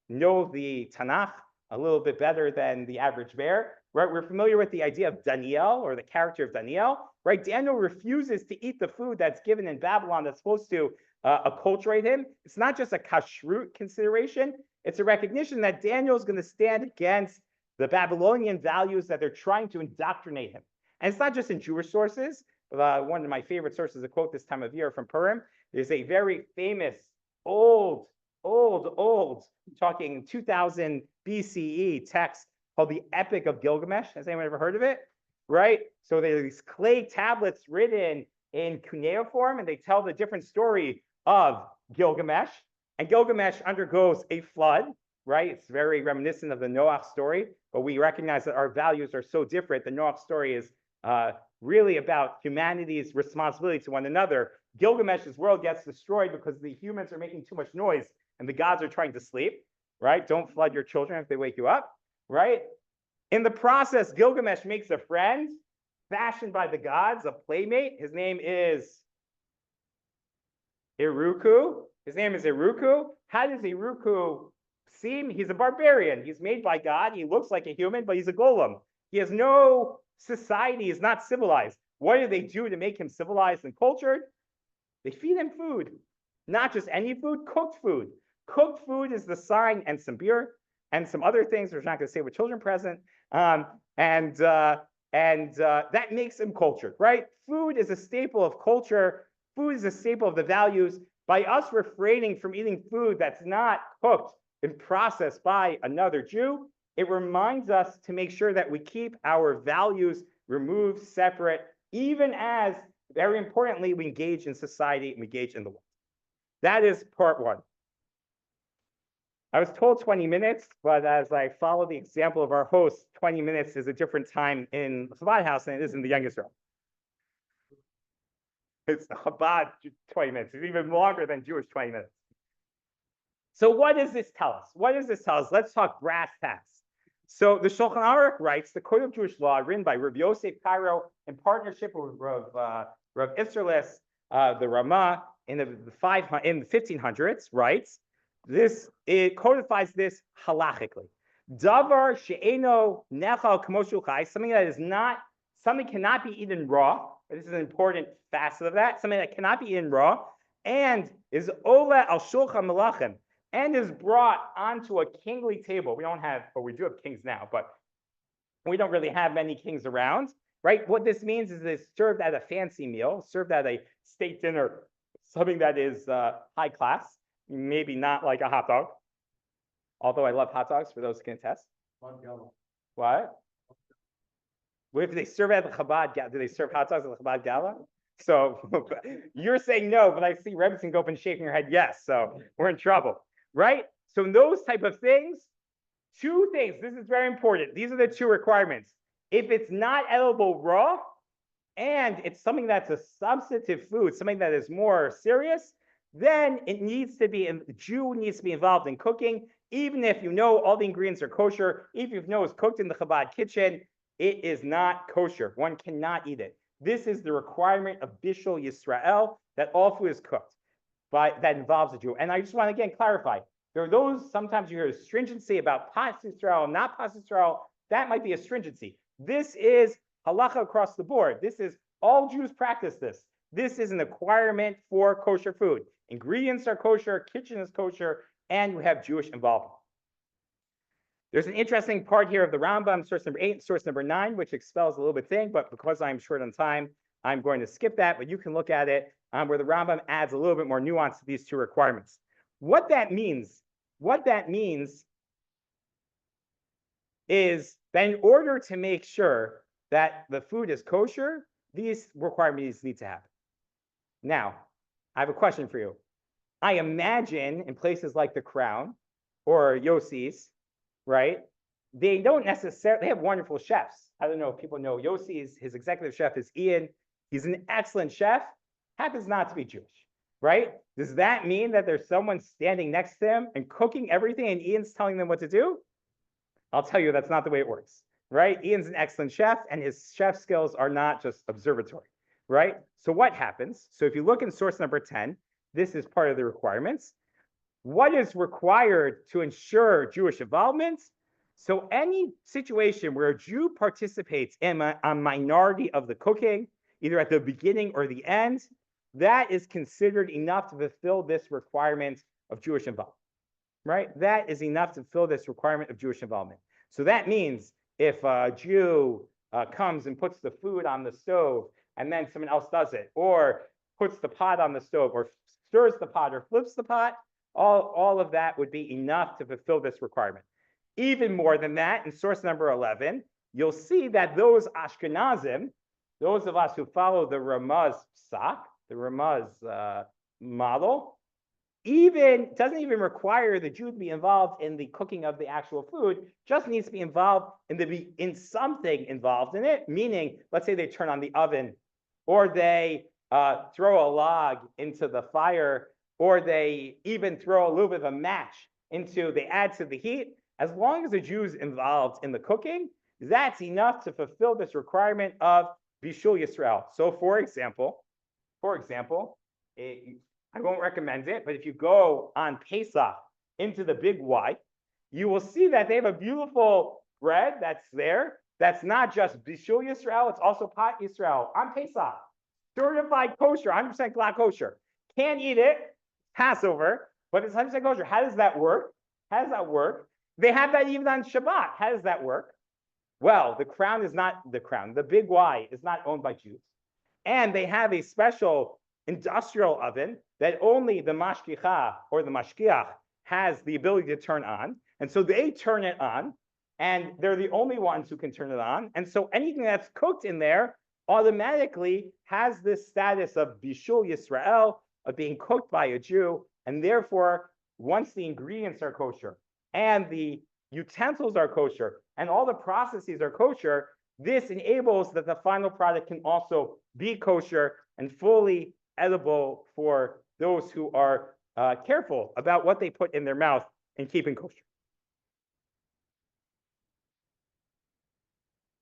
G: know the Tanakh a little bit better than the average bear, right? We're familiar with the idea of Daniel, or the character of Daniel, right? Daniel refuses to eat the food that's given in Babylon that's supposed to acculturate him. It's not just a kashrut consideration. It's a recognition that Daniel is going to stand against the Babylonian values that they're trying to indoctrinate him. And it's not just in Jewish sources. One of my favorite sources, a quote this time of year from Purim, is a very famous, old, talking 2000 BCE text called the Epic of Gilgamesh. Has anyone ever heard of it? Right? So there's these clay tablets written in cuneiform, and they tell the different story of Gilgamesh. And Gilgamesh undergoes a flood, right? It's very reminiscent of the Noah story, but we recognize that our values are so different. The Noah story is really about humanity's responsibility to one another. Gilgamesh's world gets destroyed because the humans are making too much noise and the gods are trying to sleep, right? Don't flood your children if they wake you up, right? In the process, Gilgamesh makes a friend fashioned by the gods, a playmate. His name is Iruku. How does Iruku seem? He's a barbarian. He's made by God. He looks like a human, but he's a golem. He has no society. He's not civilized. What do they do to make him civilized and cultured? They feed him food. Not just any food, cooked food. Cooked food is the sign, and some beer and some other things we're not going to say with children present. That makes him cultured, right? Food is a staple of culture. Food is a staple of the values. By us refraining from eating food that's not cooked and processed by another Jew, it reminds us to make sure that we keep our values removed, separate, even as, very importantly, we engage in society and we engage in the world. That is part one. I was told 20 minutes, but as I follow the example of our host, 20 minutes is a different time in the Chabad house than it is in the Young Israel. It's Chabad 20 minutes. It's even longer than Jewish 20 minutes. So what does this tell us? Let's talk brass tacks. So the Shulchan Aruch writes, the Code of Jewish Law, written by Rabbi Yosef Cairo in partnership with Rav Isserles, the Ramah, in the 1500s, writes, it codifies this halachically. Davar she'eno nechal k'mo shul chai, something cannot be eaten raw. This is an important facet of that. Something that cannot be eaten raw, and is ola al shulchan melachim, and is brought onto a kingly table. We do have kings now, but we don't really have many kings around, right? What this means is it's served at a fancy meal, served at a state dinner, something that is high class, maybe not like a hot dog, although I love hot dogs, for those who can attest. What? If they serve at the Chabad Gala, do they serve hot dogs at the Chabad Gala? So you're saying no, but I see Rabbi and Gopin shaking your head yes, so we're in trouble, right? So in those type of things, two things, this is very important. These are the two requirements. If it's not edible raw, and it's something that's a substantive food, something that is more serious, then the Jew needs to be involved in cooking, even if you know all the ingredients are kosher, even if you know it's cooked in the Chabad kitchen, it is not kosher. One cannot eat it. This is the requirement of Bishul Yisrael, that all food is cooked, that involves a Jew. And I just want to again clarify, there are those, sometimes you hear a stringency about pas Yisrael, not pas Yisrael, that might be a stringency. This is halacha across the board. This is, all Jews practice this. This is an acquirement for kosher food. Ingredients are kosher, kitchen is kosher, and we have Jewish involvement. There's an interesting part here of the Rambam, source number 8, source number 9, which expels a little bit thing, but because I'm short on time, I'm going to skip that, but you can look at it where the Rambam adds a little bit more nuance to these two requirements. What that means is that in order to make sure that the food is kosher, these requirements need to happen. Now, I have a question for you. I imagine in places like the Crown or Yossi's, right? They don't necessarily, they have wonderful chefs. I don't know if people know Yossi's, his executive chef is Ian. He's an excellent chef, happens not to be Jewish, right? Does that mean that there's someone standing next to him and cooking everything and Ian's telling them what to do? I'll tell you, that's not the way it works, right? Ian's an excellent chef and his chef skills are not just observatory, right? So what happens? So if you look in source number 10, this is part of the requirements. What is required to ensure Jewish involvement? So any situation where a Jew participates in a minority of the cooking, either at the beginning or the end, that is considered enough to fulfill this requirement of Jewish involvement, right? That is enough to fill this requirement of Jewish involvement. So that means if a Jew comes and puts the food on the stove and then someone else does it, or puts the pot on the stove, or stirs the pot, or flips the pot, all of that would be enough to fulfill this requirement. Even more than that, in source number 11, you'll see that those Ashkenazim, those of us who follow the Ramaz psak, the Ramaz model, doesn't even require the Jew to be involved in the cooking of the actual food, just needs to be involved in something involved in it, meaning, let's say they turn on the oven, or they throw a log into the fire, or they even throw a little bit of a match they add to the heat. As long as the Jew's involved in the cooking, that's enough to fulfill this requirement of Bishul Yisrael. So for example, I won't recommend it, but if you go on Pesach into the Big Y, you will see that they have a beautiful bread that's there. That's not just Bishul Yisrael, it's also Pat Yisrael on Pesach. Certified kosher, 100% glad kosher. Can't eat it, Passover, but it's 100% kosher. How does that work? They have that even on Shabbat. How does that work? Well, the Crown is not the Crown. The Big Y is not owned by Jews. And they have a special industrial oven that only the mashgicha or the mashgiach has the ability to turn on. And so they turn it on, and they're the only ones who can turn it on. And so anything that's cooked in there automatically has this status of Bishul Yisrael, of being cooked by a Jew. And therefore, once the ingredients are kosher and the utensils are kosher and all the processes are kosher, this enables that the final product can also be kosher and fully edible for those who are careful about what they put in their mouth and keeping kosher.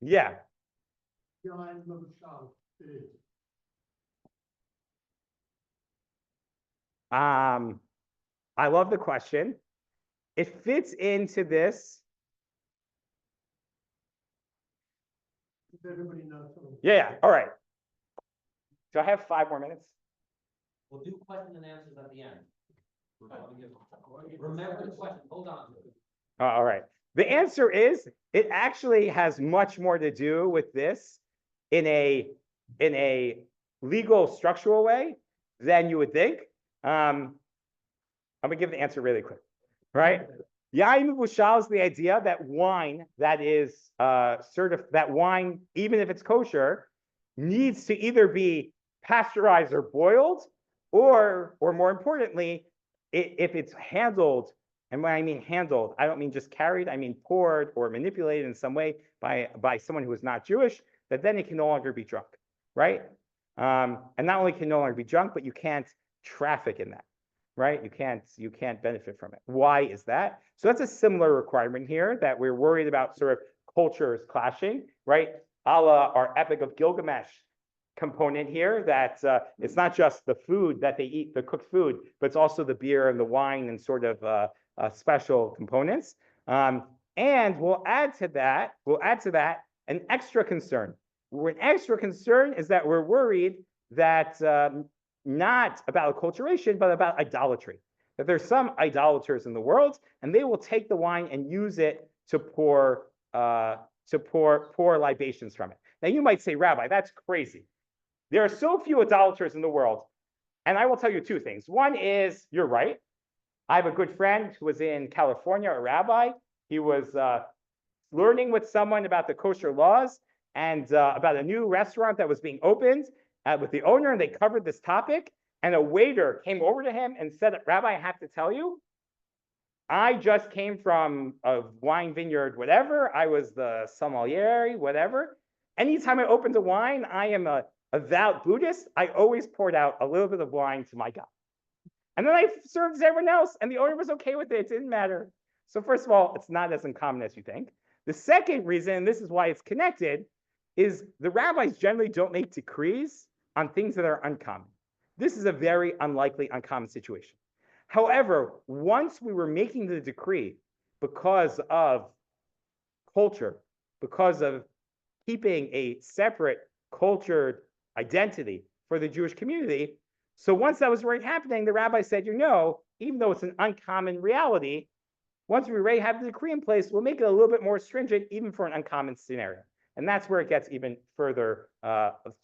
G: Yeah. I love the question. It fits into this. Yeah. All right. Do I have 5 more minutes?
A: We'll do question and answers at the end. Remember the question. Hold on.
G: All right. The answer is it actually has much more to do with this in a legal structural way than you would think. I'm gonna give the answer really quick, right? Yain Mushal is the idea that wine that is that wine, even if it's kosher, needs to either be pasteurized or boiled, or more importantly, if it's handled. And when I mean handled, I don't mean just carried, I mean poured or manipulated in some way by someone who is not Jewish, that then it can no longer be drunk, right? And not only can no longer be drunk, but you can't traffic in that, right? You can't benefit from it. Why is that? So that's a similar requirement here that we're worried about sort of cultures clashing, right? A la our Epic of Gilgamesh component here, that it's not just the food that they eat, the cooked food, but it's also the beer and the wine and sort of special components. And we'll add to that an extra concern. An extra concern is that we're worried that not about acculturation, but about idolatry. That there's some idolaters in the world, and they will take the wine and use it to pour libations from it. Now you might say, Rabbi, that's crazy. There are so few idolaters in the world. And I will tell you 2 things. One is, you're right. I have a good friend who was in California, a rabbi. He was learning with someone about the kosher laws and about a new restaurant that was being opened with the owner, and they covered this topic. and a waiter came over to him and said, Rabbi, I have to tell you, I just came from a wine vineyard, whatever. I was the sommelier, whatever. Anytime I opened a wine, I am a devout Buddhist. I always poured out a little bit of wine to my God. And then I served as everyone else, and the owner was okay with it. It didn't matter. So first of all, it's not as uncommon as you think. The second reason, and this is why it's connected, is the rabbis generally don't make decrees on things that are uncommon. This is a very unlikely, uncommon situation. However, once we were making the decree because of culture, because of keeping a separate cultured identity for the Jewish community, so once that was already happening, the rabbi said, even though it's an uncommon reality, once we already have the decree in place, we'll make it a little bit more stringent, even for an uncommon scenario. And that's where it gets even further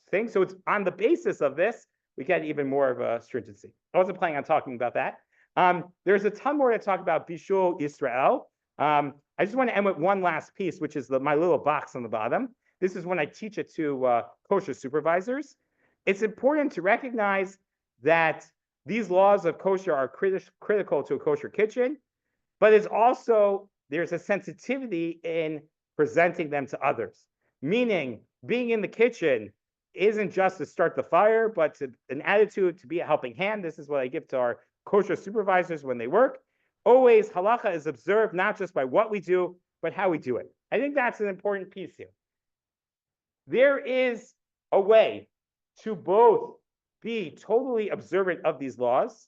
G: things. So it's on the basis of this, we get even more of a stringency. I wasn't planning on talking about that. There's a ton more to talk about Bishul Israel. I just want to end with one last piece, which is my little box on the bottom. This is when I teach it to kosher supervisors. It's important to recognize that these laws of kosher are critical to a kosher kitchen, but it's also, there's a sensitivity in presenting them to others. Meaning, being in the kitchen isn't just to start the fire, but an attitude to be a helping hand. This is what I give to our kosher supervisors when they work. Always, halacha is observed not just by what we do, but how we do it. I think that's an important piece here. There is a way to both be totally observant of these laws,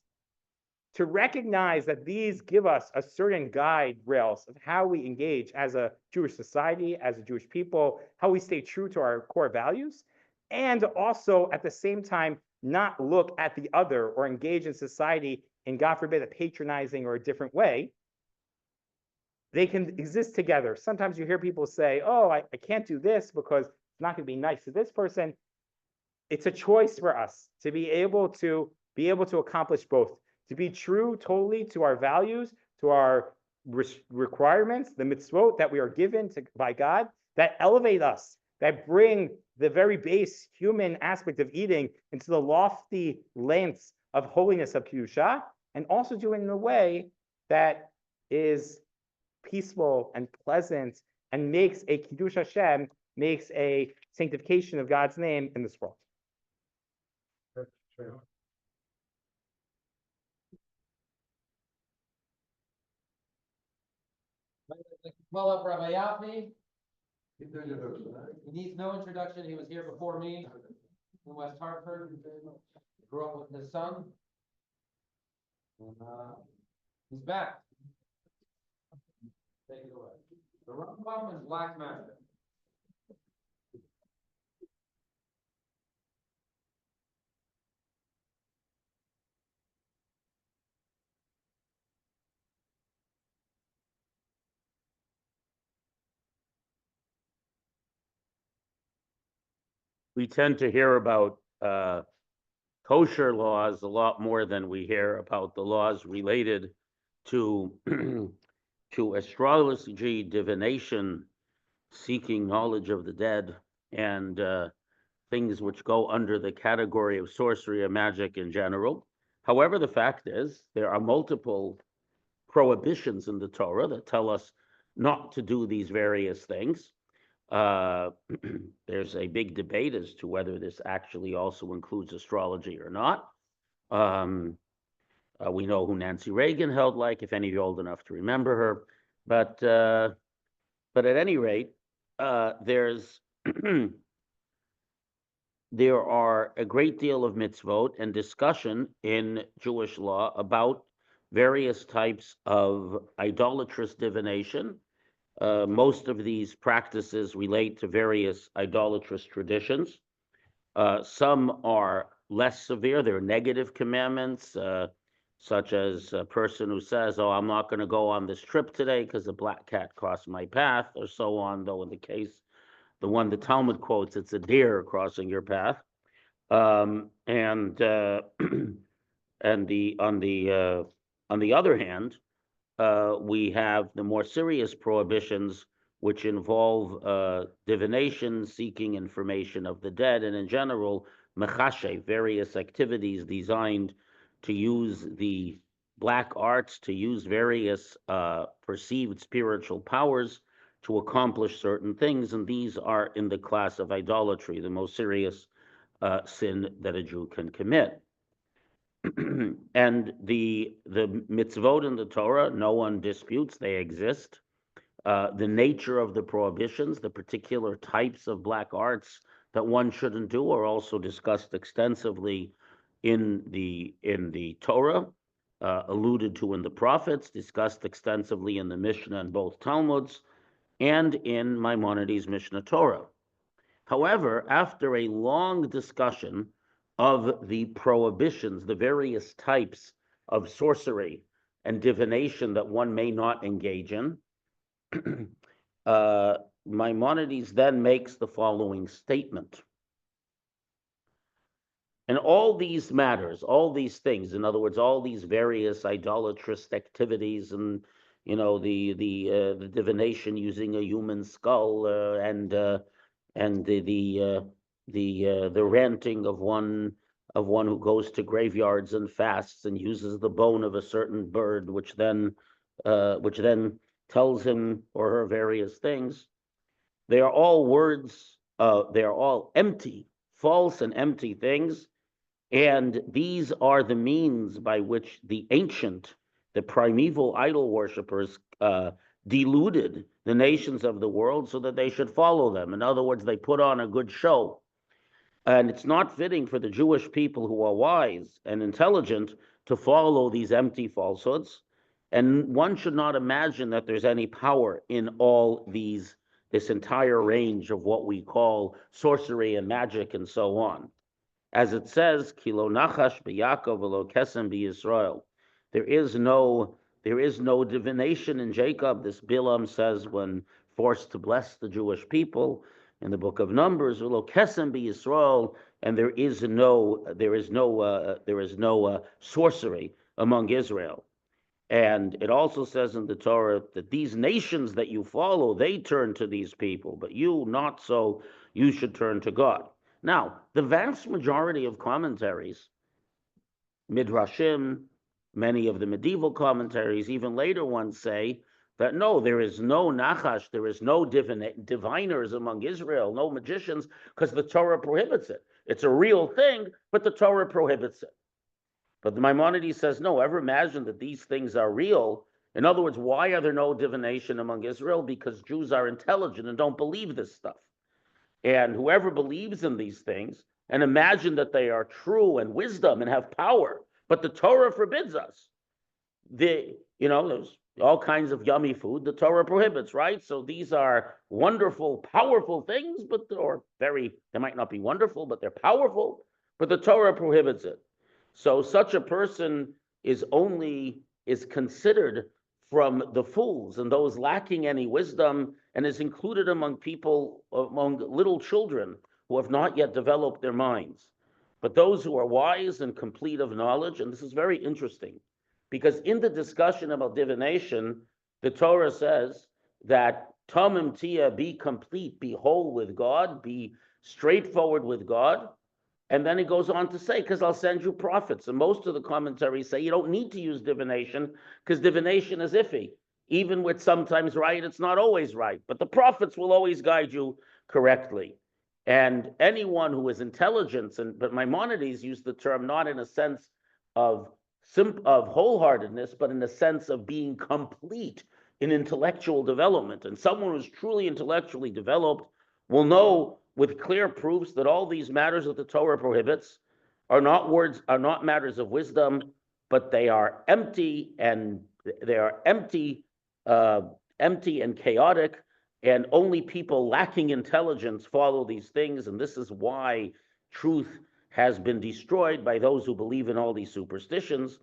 G: to recognize that these give us a certain guide rails of how we engage as a Jewish society, as a Jewish people, how we stay true to our core values, and also at the same time, not look at the other or engage in society in, God forbid, a patronizing or a different way. They can exist together. Sometimes you hear people say, oh, I can't do this because it's not going to be nice to this person. It's a choice for us to be able to accomplish both, to be true totally to our values, to our requirements, the mitzvot that we are given by God, that elevate us, that bring the very base human aspect of eating into the lofty lengths of holiness of Kedusha, and also do it in a way that is peaceful and pleasant and makes a Kiddush Hashem, makes a sanctification of God's name in this world.
A: Call up Rabbi Yaffe. He needs no introduction. He was here before me in West Hartford. Grew up with his son. And he's back. Take it away. The Rambam and black magic.
H: We tend to hear about kosher laws a lot more than we hear about the laws related to to astrology, divination, seeking knowledge of the dead, and things which go under the category of sorcery and magic in general. However, the fact is there are multiple prohibitions in the Torah that tell us not to do these various things. There's a big debate as to whether this actually also includes astrology or not. We know who Nancy Reagan held like, if any of you are old enough to remember her. But at any rate, there's there are a great deal of mitzvot and discussion in Jewish law about various types of idolatrous divination. Most of these practices relate to various idolatrous traditions. Some are less severe. They're negative commandments, such as a person who says, oh, I'm not going to go on this trip today because a black cat crossed my path, or so on, though in the case, the one the Talmud quotes, it's a deer crossing your path. On the other hand, we have the more serious prohibitions, which involve divination, seeking information of the dead, and in general, mechashe, various activities designed to use the black arts, to use various perceived spiritual powers to accomplish certain things, and these are in the class of idolatry, the most serious sin that a Jew can commit. And the mitzvot in the Torah, no one disputes, they exist. The nature of the prohibitions, the particular types of black arts that one shouldn't do, are also discussed extensively in the Torah, alluded to in the prophets, discussed extensively in the Mishnah and both Talmuds, and in Maimonides' Mishnah Torah. However, after a long discussion of the prohibitions, the various types of sorcery and divination that one may not engage in, Maimonides then makes the following statement. And all these matters, all these things, in other words, all these various idolatrous activities, and the divination using a human skull, and the ranting of one who goes to graveyards and fasts and uses the bone of a certain bird, which then tells him or her various things. They are all words. They are all empty, false and empty things. And these are the means by which the primeval idol worshippers deluded the nations of the world so that they should follow them. In other words, they put on a good show. And it's not fitting for the Jewish people who are wise and intelligent to follow these empty falsehoods. And one should not imagine that there's any power in all this entire range of what we call sorcery and magic and so on. As it says, Kilo nachash b'Yaakov v'lo kesem b'Yisrael. There is no divination in Jacob. This Bilam says when forced to bless the Jewish people in the book of Numbers, v'lo kesem b'Yisrael, and there is no sorcery among Israel. And it also says in the Torah that these nations that you follow, they turn to these people, but you not so. You should turn to God. Now, the vast majority of commentaries, Midrashim, many of the medieval commentaries, even later ones say that no, there is no Nachash, there is no diviners among Israel, no magicians, because the Torah prohibits it. It's a real thing, but the Torah prohibits it. But the Maimonides says, no, ever imagine that these things are real? In other words, why are there no divination among Israel? Because Jews are intelligent and don't believe this stuff. And whoever believes in these things and imagine that they are true and wisdom and have power, but the Torah forbids us. There's all kinds of yummy food the Torah prohibits, right? So these are wonderful, powerful things, they might not be wonderful, but they're powerful, but the Torah prohibits it. So such a person is considered from the fools and those lacking any wisdom, and is included among little children who have not yet developed their minds. But those who are wise and complete of knowledge, and this is very interesting, because in the discussion about divination, the Torah says that tamim tia, be complete, be whole with God, be straightforward with God. And then he goes on to say, because I'll send you prophets. And most of the commentaries say you don't need to use divination because divination is iffy. Even with sometimes right, it's not always right. But the prophets will always guide you correctly. And anyone who is intelligent, but Maimonides used the term not in a sense of wholeheartedness, but in a sense of being complete in intellectual development. And someone who's truly intellectually developed will know with clear proofs that all these matters that the Torah prohibits are not matters of wisdom, but they are empty and chaotic, and only people lacking intelligence follow these things. And this is why truth has been destroyed by those who believe in all these superstitions.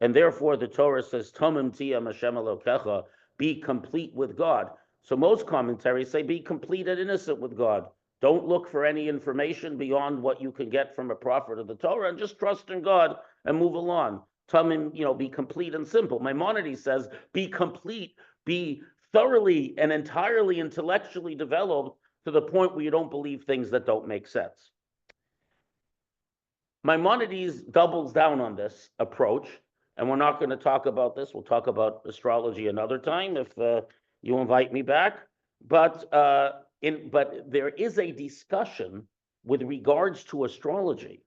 H: And therefore the Torah says, Tomim tiyam Hashem Elokecha, be complete with God. So most commentaries say be complete and innocent with God. Don't look for any information beyond what you can get from a prophet of the Torah, and just trust in God and move along. Tamim, be complete and simple. Maimonides says, be complete, be thoroughly and entirely intellectually developed to the point where you don't believe things that don't make sense. Maimonides doubles down on this approach, and we're not going to talk about this. We'll talk about astrology another time if you invite me back. But there is a discussion with regards to astrology.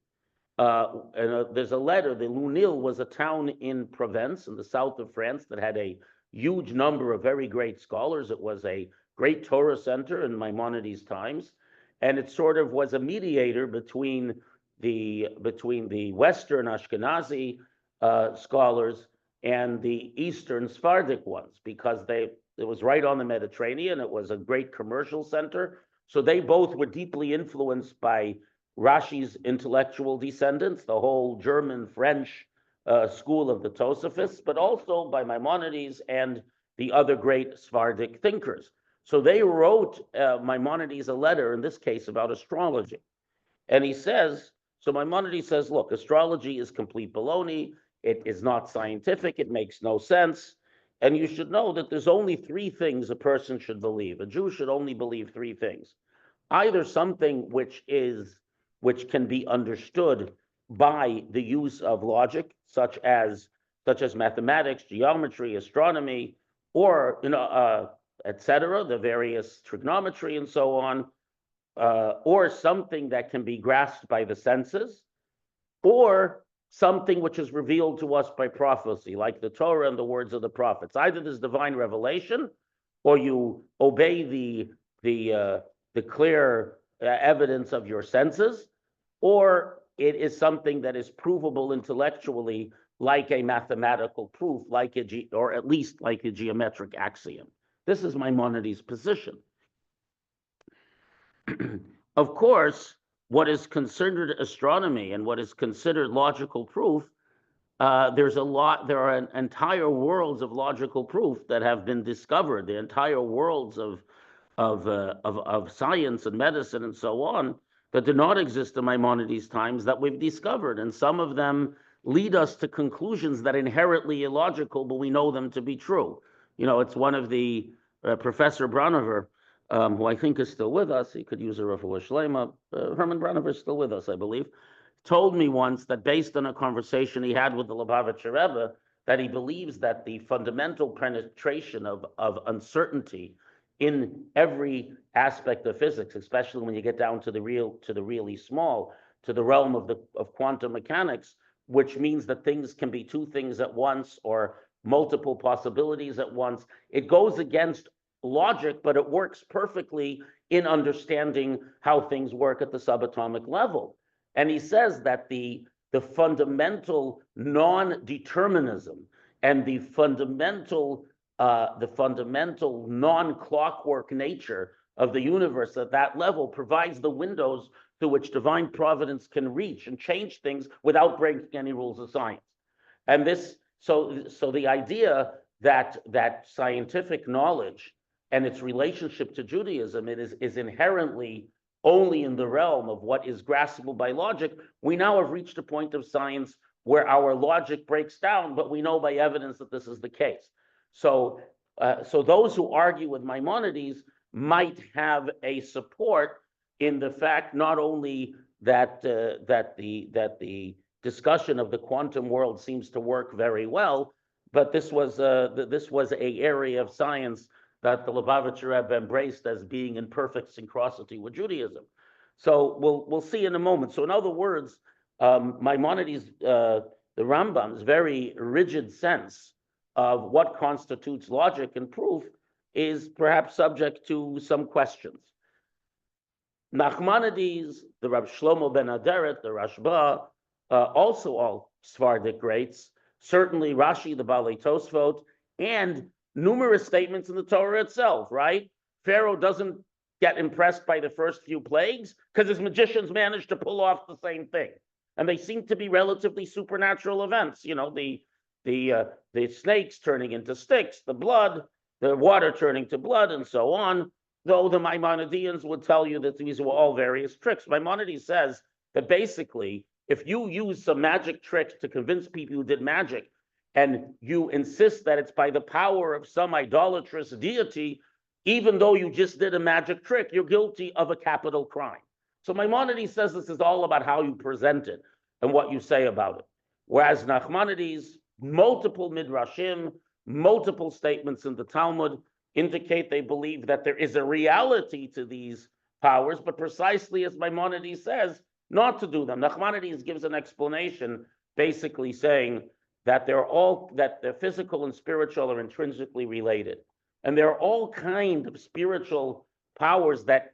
H: There's a letter. The Lunel was a town in Provence, in the south of France, that had a huge number of very great scholars. It was a great Torah center in Maimonides' times, and it sort of was a mediator between the Western Ashkenazi scholars and the Eastern Sephardic ones, because it was right on the Mediterranean. It was a great commercial center. So they both were deeply influenced by Rashi's intellectual descendants, the whole German, French school of the Tosafists, but also by Maimonides and the other great Sephardic thinkers. So they wrote Maimonides a letter, in this case, about astrology. And he says, so Maimonides says, look, astrology is complete baloney. It is not scientific. It makes no sense. And you should know that there's only three things a person should believe. A Jew should only believe three things. Either something which can be understood by the use of logic, such as mathematics, geometry, astronomy, or etc., the various trigonometry and so on, or something that can be grasped by the senses, or something which is revealed to us by prophecy, like the Torah and the words of the prophets. Either there's divine revelation, or you obey the clear evidence of your senses, or it is something that is provable intellectually, like a mathematical proof, or at least like a geometric axiom. This is Maimonides' position. Of course, what is considered astronomy and what is considered logical proof, there are entire worlds of logical proof that have been discovered, the entire worlds of science and medicine and so on, that did not exist in Maimonides' times, that we've discovered. And some of them lead us to conclusions that are inherently illogical, but we know them to be true. It's one of the Professor Branover, who I think is still with us. He could use a refuah shlema. Herman Branover is still with us, I believe. Told me once that based on a conversation he had with the Lubavitcher Rebbe, that he believes that the fundamental penetration of uncertainty in every aspect of physics, especially when you get down to the really small, to the realm of quantum mechanics, which means that things can be two things at once or multiple possibilities at once. It goes against logic, but it works perfectly in understanding how things work at the subatomic level. And he says that the fundamental non-determinism and the fundamental non-clockwork nature of the universe at that level provides the windows through which divine providence can reach and change things without breaking any rules of science. And so the idea that scientific knowledge and its relationship to Judaism is inherently only in the realm of what is graspable by logic. We now have reached a point of science where our logic breaks down, but we know by evidence that this is the case. So those who argue with Maimonides might have a support in the fact not only that the discussion of the quantum world seems to work very well, but this was a area of science that the Lubavitcher Rebbe embraced as being in perfect synchronicity with Judaism. So we'll see in a moment. So in other words, Maimonides, the Rambam's very rigid sense of what constitutes logic and proof is perhaps subject to some questions. Nachmanides, the Rabbi Shlomo ben Aderet, the Rashba, also all Sephardic greats, certainly Rashi, the Balei Tosfot, and numerous statements in the Torah itself, right? Pharaoh doesn't get impressed by the first few plagues because his magicians managed to pull off the same thing. And they seem to be relatively supernatural events. The snakes turning into sticks, the blood, the water turning to blood, and so on. Though the Maimonideans would tell you that these were all various tricks. Maimonides says that basically, if you use some magic trick to convince people who did magic, and you insist that it's by the power of some idolatrous deity, even though you just did a magic trick, you're guilty of a capital crime. So Maimonides says this is all about how you present it. and what you say about it. Whereas Nachmanides, multiple midrashim, multiple statements in the Talmud indicate they believe that there is a reality to these powers, but precisely as Maimonides says, not to do them. Nachmanides gives an explanation, basically saying that that the physical and spiritual are intrinsically related, and there are all kinds of spiritual powers that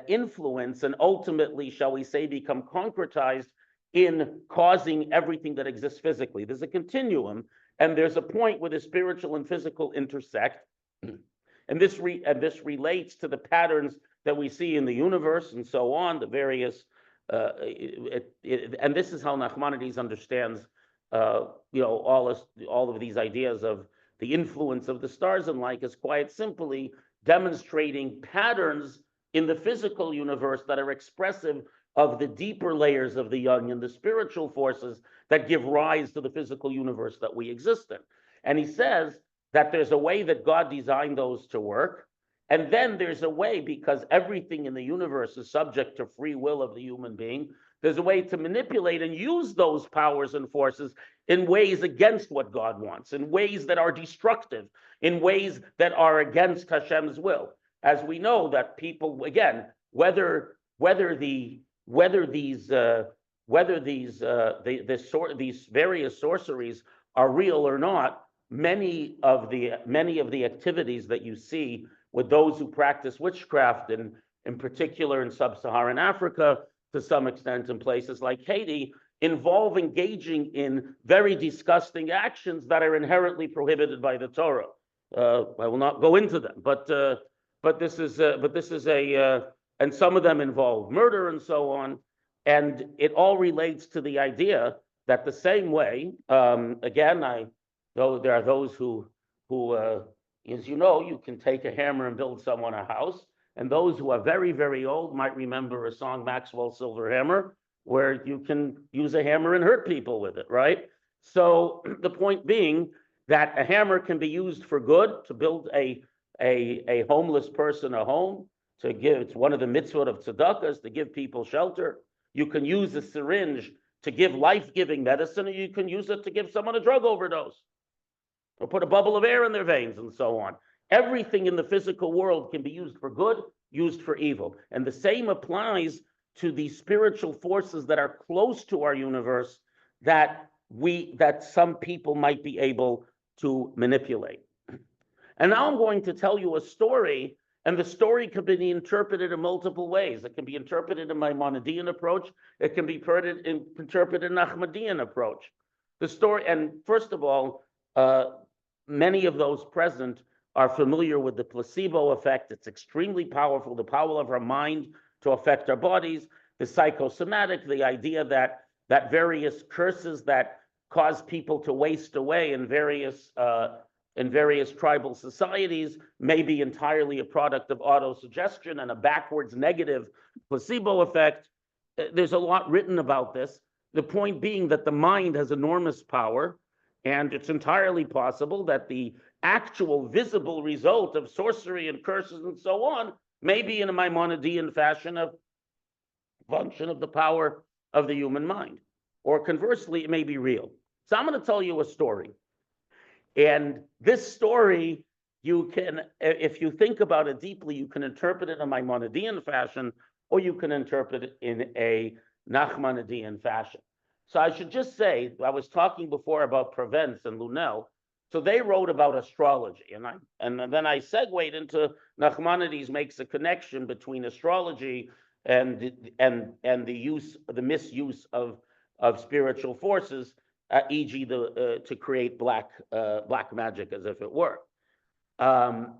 H: influence and ultimately, shall we say, become concretized in causing everything that exists physically. There's a continuum, and there's a point where the spiritual and physical intersect, and this relates to the patterns that we see in the universe and so on, the various, and this is how Nachmanides understands, all of these ideas of the influence of the stars and like, is quite simply demonstrating patterns in the physical universe that are expressive of the deeper layers of the young and the spiritual forces that give rise to the physical universe that we exist in. And he says that there's a way that God designed those to work. And then there's a way, because everything in the universe is subject to free will of the human being, there's a way to manipulate and use those powers and forces in ways against what God wants, in ways that are destructive, in ways that are against Hashem's will. As we know that people, again, whether these various sorceries are real or not, many of the activities that you see with those who practice witchcraft, in particular in sub-Saharan Africa, to some extent in places like Haiti, involve engaging in very disgusting actions that are inherently prohibited by the Torah. I will not go into them, but this is and some of them involve murder and so on, and it all relates to the idea that the same way, again, though there are those who as you know, you can take a hammer and build someone a house. And those who are very, very old might remember a song, Maxwell's Silver Hammer, where you can use a hammer and hurt people with it, right? So the point being that a hammer can be used for good, to build a homeless person a home, to give, it's one of the mitzvot of tzedakahs, to give people shelter. You can use a syringe to give life-giving medicine, or you can use it to give someone a drug overdose, or put a bubble of air in their veins and so on. Everything in the physical world can be used for good, used for evil. And the same applies to the spiritual forces that are close to our universe that some people might be able to manipulate. And now I'm going to tell you a story, and the story can be interpreted in multiple ways. It can be interpreted in Maimonidean approach. It can be interpreted in Ahmadian approach. The story, and first of all, many of those present are familiar with the placebo effect. It's extremely powerful, the power of our mind to affect our bodies, the psychosomatic, the idea that various curses that cause people to waste away in various tribal societies may be entirely a product of autosuggestion and a backwards negative placebo effect. There's a lot written about this. The point being that the mind has enormous power, and it's entirely possible that the actual visible result of sorcery and curses and so on may be in a Maimonidean fashion of function of the power of the human mind. Or conversely, it may be real. So I'm going to tell you a story. And this story, you can, if you think about it deeply, you can interpret it in a Maimonidean fashion, or you can interpret it in a Nachmanidean fashion. So I should just say, I was talking before about Provence and Lunel. So they wrote about astrology, and then I segued into Nachmanides makes a connection between astrology and the misuse of spiritual forces, e.g. to create black magic, as if it were. But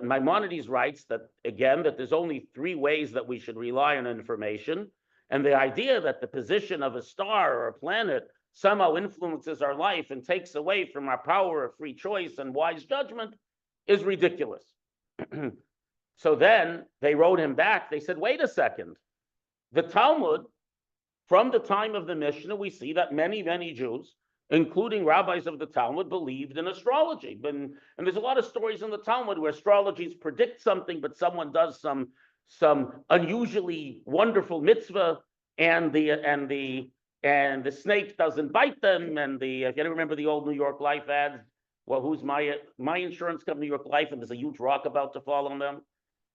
H: Maimonides writes that there's only three ways that we should rely on information. And the idea that the position of a star or a planet somehow influences our life and takes away from our power of free choice and wise judgment is ridiculous. So then they wrote him back. They said, wait a second. The Talmud, from the time of the Mishnah, we see that many, many Jews, including rabbis of the Talmud, believed in astrology. And there's a lot of stories in the Talmud where astrologies predict something, but someone does some unusually wonderful mitzvah, and the snake doesn't bite them. And if you don't remember the old New York Life ads, well, who's my insurance company, New York Life, and there's a huge rock about to fall on them.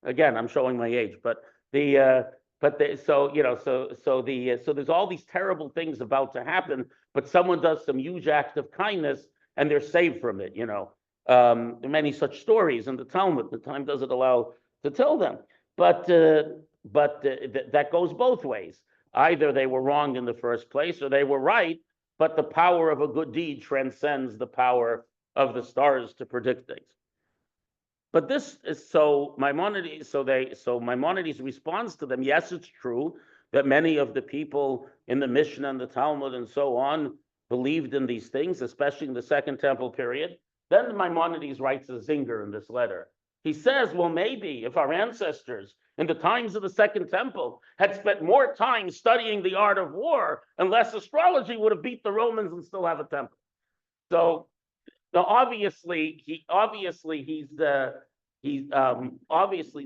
H: Again, I'm showing my age, but so there's all these terrible things about to happen, but someone does some huge act of kindness and they're saved from it. There are many such stories in the Talmud. The time doesn't allow to tell them, but that goes both ways. Either they were wrong in the first place, or they were right. But the power of a good deed transcends the power of the stars to predict things. But this is so Maimonides. So Maimonides responds to them. Yes, it's true that many of the people in the Mishnah and the Talmud and so on believed in these things, especially in the Second Temple period. Then Maimonides writes a zinger in this letter. He says, well, maybe if our ancestors in the times of the Second Temple had spent more time studying the art of war and less astrology, would have beat the Romans and still have a temple. So obviously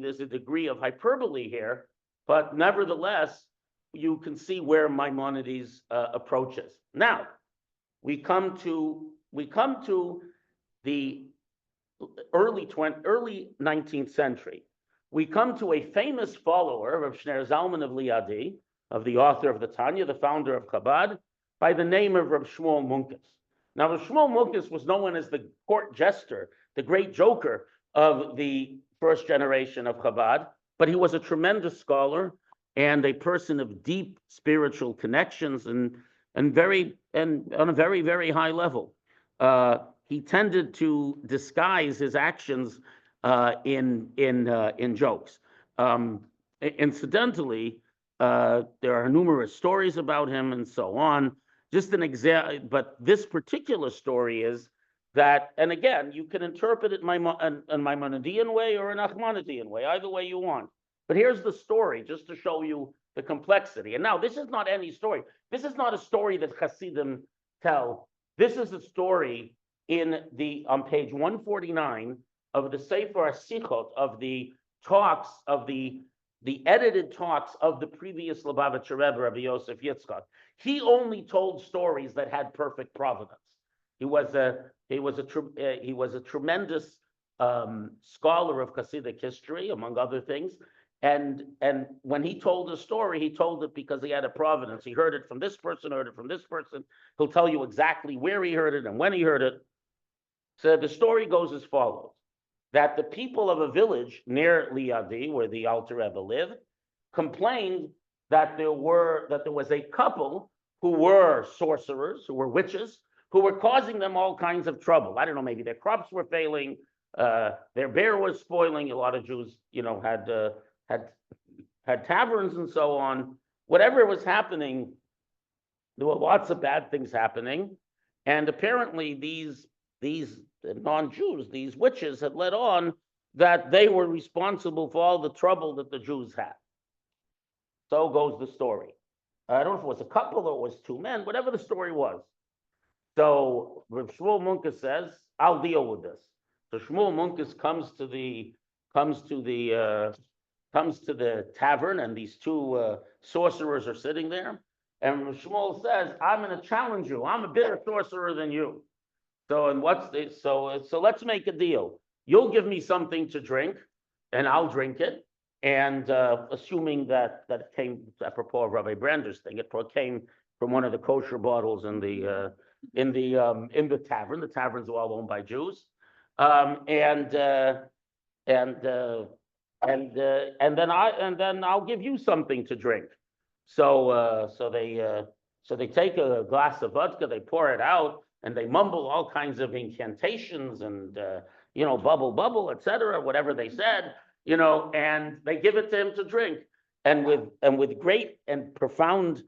H: there's a degree of hyperbole here, but nevertheless, you can see where Maimonides approaches. Now, we come to the early 19th century. We come to a famous follower of Shner Zalman of Liadi, of the author of the Tanya, the founder of Chabad, by the name of Reb Shmuel Munkus. Now, Reb Shmuel Munkus was known as the court jester, the great joker of the first generation of Chabad, but he was a tremendous scholar and a person of deep spiritual connections and on a very, very high level. He tended to disguise his actions in jokes. Incidentally, there are numerous stories about him and so on. Just an example, but this particular story is that, and again, you can interpret it in a Maimonidean way or an Nachmanidean way, either way you want. But here's the story, just to show you the complexity. And now, this is not any story. This is not a story that Hasidim tell. This is a story on page 149 of the Sefer HaSichot, of the talks, of the edited talks of the previous Lubavitcher Rebbe, Rabbi Yosef Yitzchak. He only told stories that had perfect provenance. He was a tremendous scholar of Hasidic history, among other things. And when he told a story, he told it because he had a provenance. He heard it from this person, heard it from this person. He'll tell you exactly where he heard it and when he heard it. So the story goes as follows: that the people of a village near Liadi, where the Alter Rebbe lived, complained that there was a couple who were sorcerers, who were witches, who were causing them all kinds of trouble. I don't know, maybe their crops were failing, their bear was spoiling. A lot of Jews, had taverns and so on. Whatever was happening, there were lots of bad things happening, and apparently these non-Jews, these witches, had let on that they were responsible for all the trouble that the Jews had. So goes the story. I don't know if it was a couple or it was two men, whatever the story was. So Reb Shmuel Munkus says, I'll deal with this. So Shmuel Munkus comes to the tavern, and these two sorcerers are sitting there. And Shmuel says, I'm going to challenge you. I'm a better sorcerer than you. So so let's make a deal. You'll give me something to drink, and I'll drink it. And assuming that it came, apropos of Rabbi Brander's thing, it came from one of the kosher bottles in the tavern. The taverns are all owned by Jews, and then I'll give you something to drink. So they take a glass of vodka, they pour it out, and they mumble all kinds of incantations and bubble bubble, etc., whatever they said, and they give it to him to drink. And with great and profound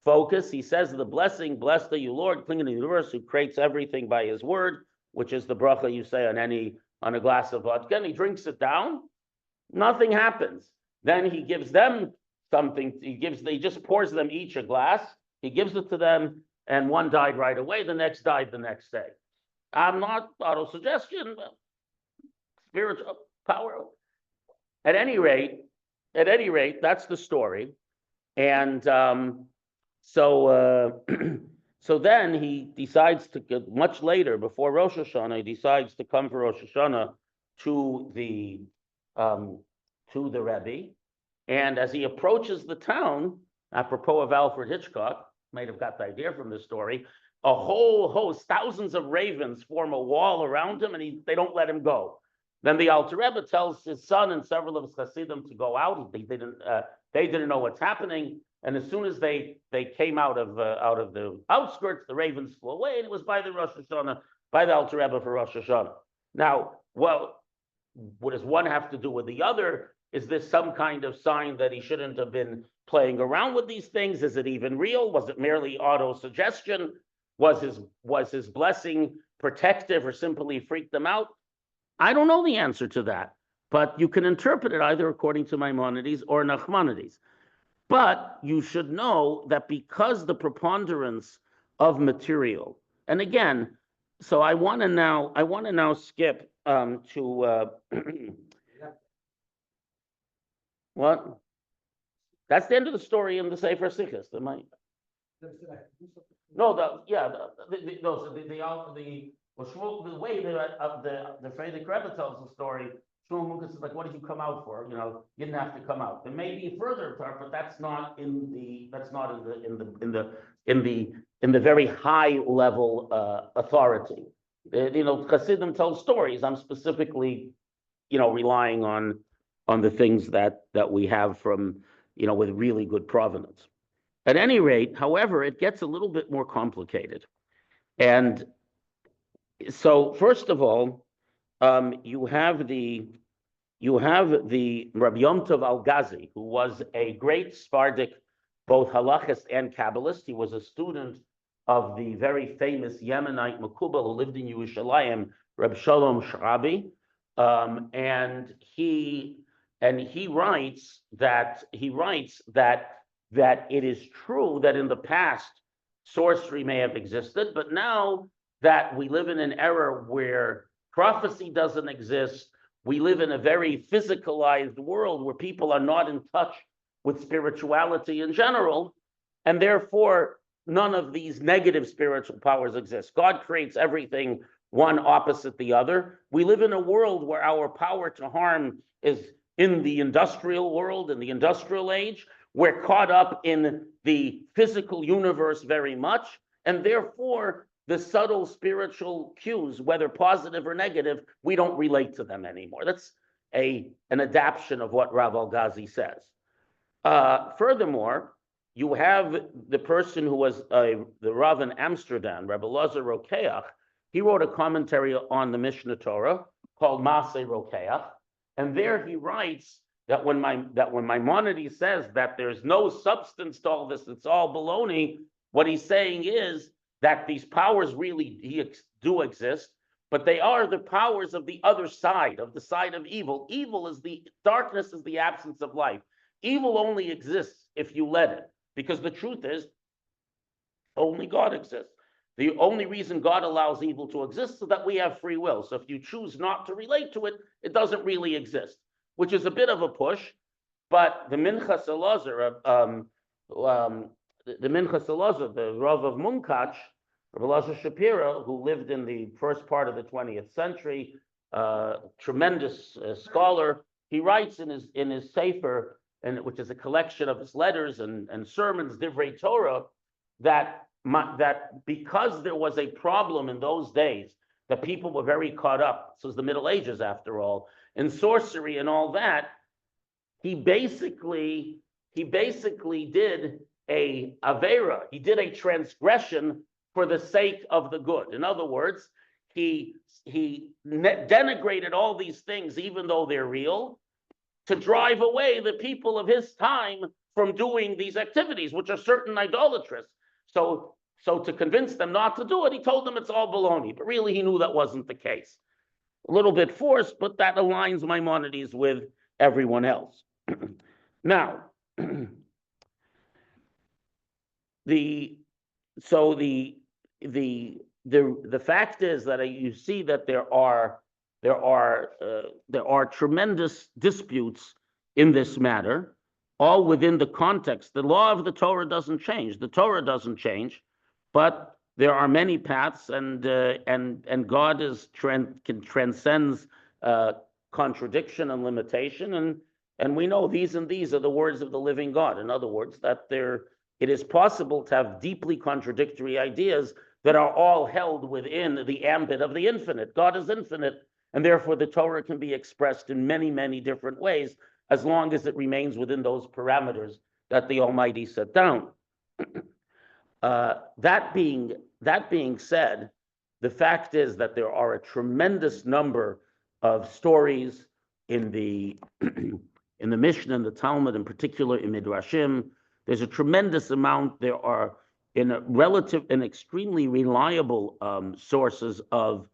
H: focus, he says the blessing, blessed are you, Lord, King of the universe, who creates everything by his word, which is the bracha you say on a glass of vodka. And he drinks it down. Nothing happens. Then he gives them something. He just pours them each a glass. He gives it to them, and one died right away. The next died the next day. I'm not auto-suggestion, but spiritual power. At any rate, that's the story. And so so then he decides to get, much later, before Rosh Hashanah, he decides to come for Rosh Hashanah to the Rebbe. And as he approaches the town, apropos of Alfred Hitchcock, might have got the idea from this story, a whole host, thousands of ravens form a wall around him, and they don't let him go. Then the Alter Rebbe tells his son and several of his Hasidim to go out. They didn't know what's happening, and as soon as they came out of the outskirts, the ravens flew away, and it was by the Rosh Hashanah, by the Alter Rebbe for Rosh Hashanah. Now, well, what does one have to do with the other? Is this some kind of sign that he shouldn't have been playing around with these things? Is it even real? Was it merely auto-suggestion? Was his blessing protective or simply freaked them out? I don't know the answer to that, but you can interpret it either according to Maimonides or Nachmanides. But you should know that because the preponderance of material, and again, so I want to now skip to what? That's the end of the story in the Sefer Sichos. No, the way the Frierdiker Rebbe tells the story, Shlomo is like, what did you come out for? You didn't have to come out. There may be further part, but that's not in the very high level authority. Chassidim tell stories. I'm specifically, relying on the things that we have from, with really good provenance. At any rate, however, it gets a little bit more complicated. And so, first of all, you have the Rabbi Yom Tov Al-Ghazi, who was a great Sephardic, both halachist and Kabbalist. He was a student of the very famous Yemenite Makubal who lived in Yerushalayim, Reb Shalom Sharabi, and he writes that it is true that in the past sorcery may have existed, but now that we live in an era where prophecy doesn't exist, we live in a very physicalized world where people are not in touch with spirituality in general, and therefore none of these negative spiritual powers exist. God creates everything one opposite the other. We live in a world where our power to harm is in the industrial world, in the industrial age. We're caught up in the physical universe very much, and therefore the subtle spiritual cues, whether positive or negative, we don't relate to them anymore. That's an adaptation of what Rav Al-Ghazi says. Furthermore, you have the person who was the Rav in Amsterdam, Rebbe Elazar Rokeach. He wrote a commentary on the Mishnah Torah called Maseh Rokeach, and there he writes that when Maimonides says that there's no substance to all this, it's all baloney, what he's saying is that these powers really do exist, but they are the powers of the other side, of the side of evil. Darkness is the absence of life. Evil only exists if you let it, because the truth is, only God exists. The only reason God allows evil to exist is so that we have free will. So if you choose not to relate to it, it doesn't really exist, which is a bit of a push. But the Minchas Elazar, the Rav of Munkach, Rabbi Elazar Shapira, who lived in the first part of the 20th century, tremendous scholar, he writes in his Sefer, which is a collection of his letters and sermons, Divrei Torah, that because there was a problem in those days, that people were very caught up, this was the Middle Ages after all, in sorcery and all that, he basically did a avera, he did a transgression for the sake of the good. In other words, he denigrated all these things, even though they're real, to drive away the people of his time from doing these activities, which are certain idolatrous. So to convince them not to do it, he told them it's all baloney, but really he knew that wasn't the case. A little bit forced, but that aligns Maimonides with everyone else. Now, the fact is that you see that there are tremendous disputes in this matter all within the context. The law of the Torah doesn't change. The Torah doesn't change, but there are many paths, and God transcends contradiction and limitation, and we know these are the words of the living God. In other words, that it is possible to have deeply contradictory ideas that are all held within the ambit of the infinite. God is infinite, and therefore the Torah can be expressed in many, many different ways, as long as it remains within those parameters that the Almighty set down. That being said, the fact is that there are a tremendous number of stories in the in the Mishnah and the Talmud, in particular in Midrashim. There's a tremendous amount. There are extremely reliable sources of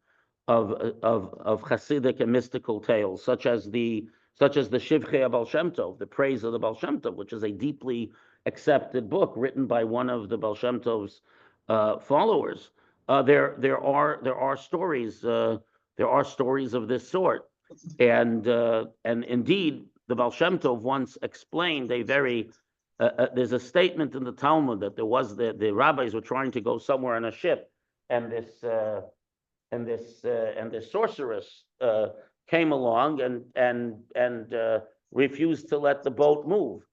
H: Hasidic and mystical tales, such as the Shivchei Baal Shem Tov, the praise of the Baal Shem Tov, which is a deeply accepted book written by one of the Baal Shem Tov's followers. There are stories of this sort, and indeed the Baal Shem Tov once explained there's a statement in the Talmud that the rabbis were trying to go somewhere on a ship, and this sorceress came along and refused to let the boat move.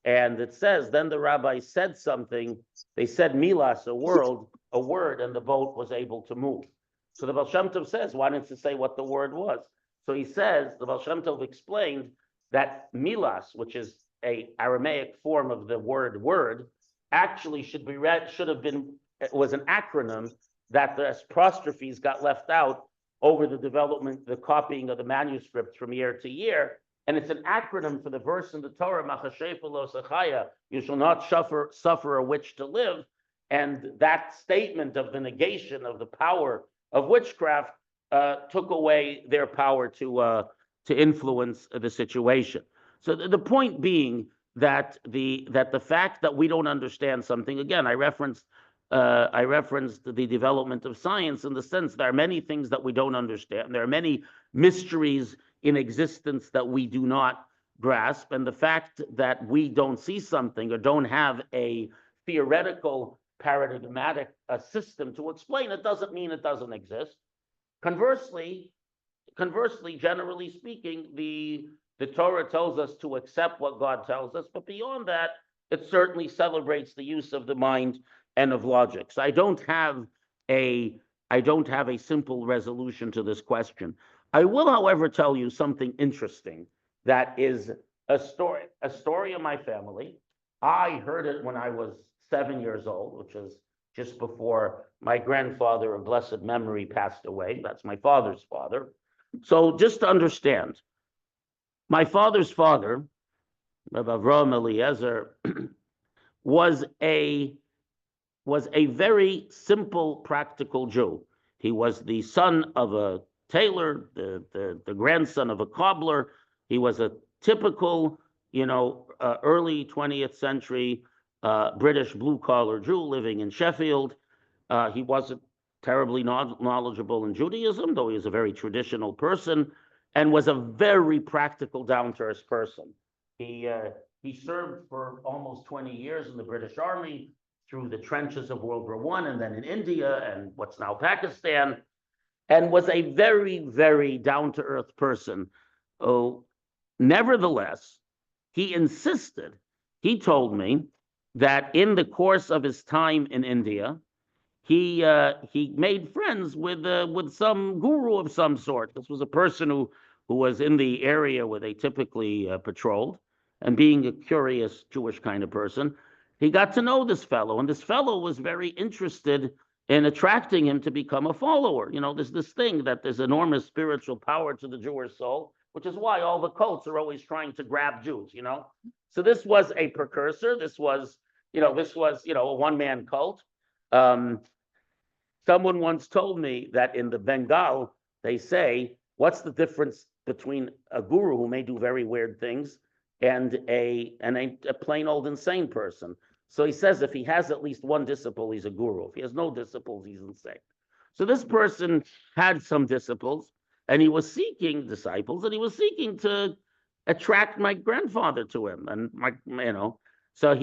H: And it says, then the rabbi said something. They said milas, a word, and the boat was able to move. So the Baal Shem Tov says, why didn't you say what the word was? So he says, the Baal Shem Tov explained that milas, which is a Aramaic form of the word, actually was an acronym that the apostrophes got left out over the copying of the manuscripts from year to year. And it's an acronym for the verse in the Torah, Machashefa lo sachaya, you shall not suffer a witch to live. And that statement of the negation of the power of witchcraft took away their power to influence the situation. So the point being that the fact that we don't understand something, again, I referenced the development of science in the sense there are many things that we don't understand. There are many mysteries in existence that we do not grasp. And the fact that we don't see something or don't have a theoretical paradigmatic system to explain it doesn't mean it doesn't exist. Conversely, generally speaking, the Torah tells us to accept what God tells us, but beyond that, it certainly celebrates the use of the mind and of logic. So I don't have a simple resolution to this question. I will, however, tell you something interesting that is a story of my family. I heard it when I was 7 years old, which is just before my grandfather of blessed memory passed away. That's my father's father. So just to understand, my father's father, Rabbi Avraham Eliezer, was a very simple, practical Jew. He was the son of a tailor, the grandson of a cobbler. He was a typical, early 20th century British blue-collar Jew living in Sheffield. He wasn't terribly knowledgeable in Judaism, though he was a very traditional person, and was a very practical, down-to-earth person. He served for almost 20 years in the British Army, through the trenches of World War I, and then in India and what's now Pakistan, and was a very, very down-to-earth person. Oh, nevertheless, he told me that in the course of his time in India, he made friends with some guru of some sort. This was a person who was in the area where they typically patrolled, and being a curious Jewish kind of person, he got to know this fellow, and this fellow was very interested in attracting him to become a follower. There's this thing that there's enormous spiritual power to the Jewish soul, which is why all the cults are always trying to grab Jews, So this was a precursor. This was a one-man cult. Someone once told me that in the Bengal, they say, what's the difference between a guru who may do very weird things and a plain old insane person? So he says if he has at least one disciple, he's a guru. If he has no disciples, he's insane. So this person had some disciples, and he was seeking disciples, and he was seeking to attract my grandfather to him. And so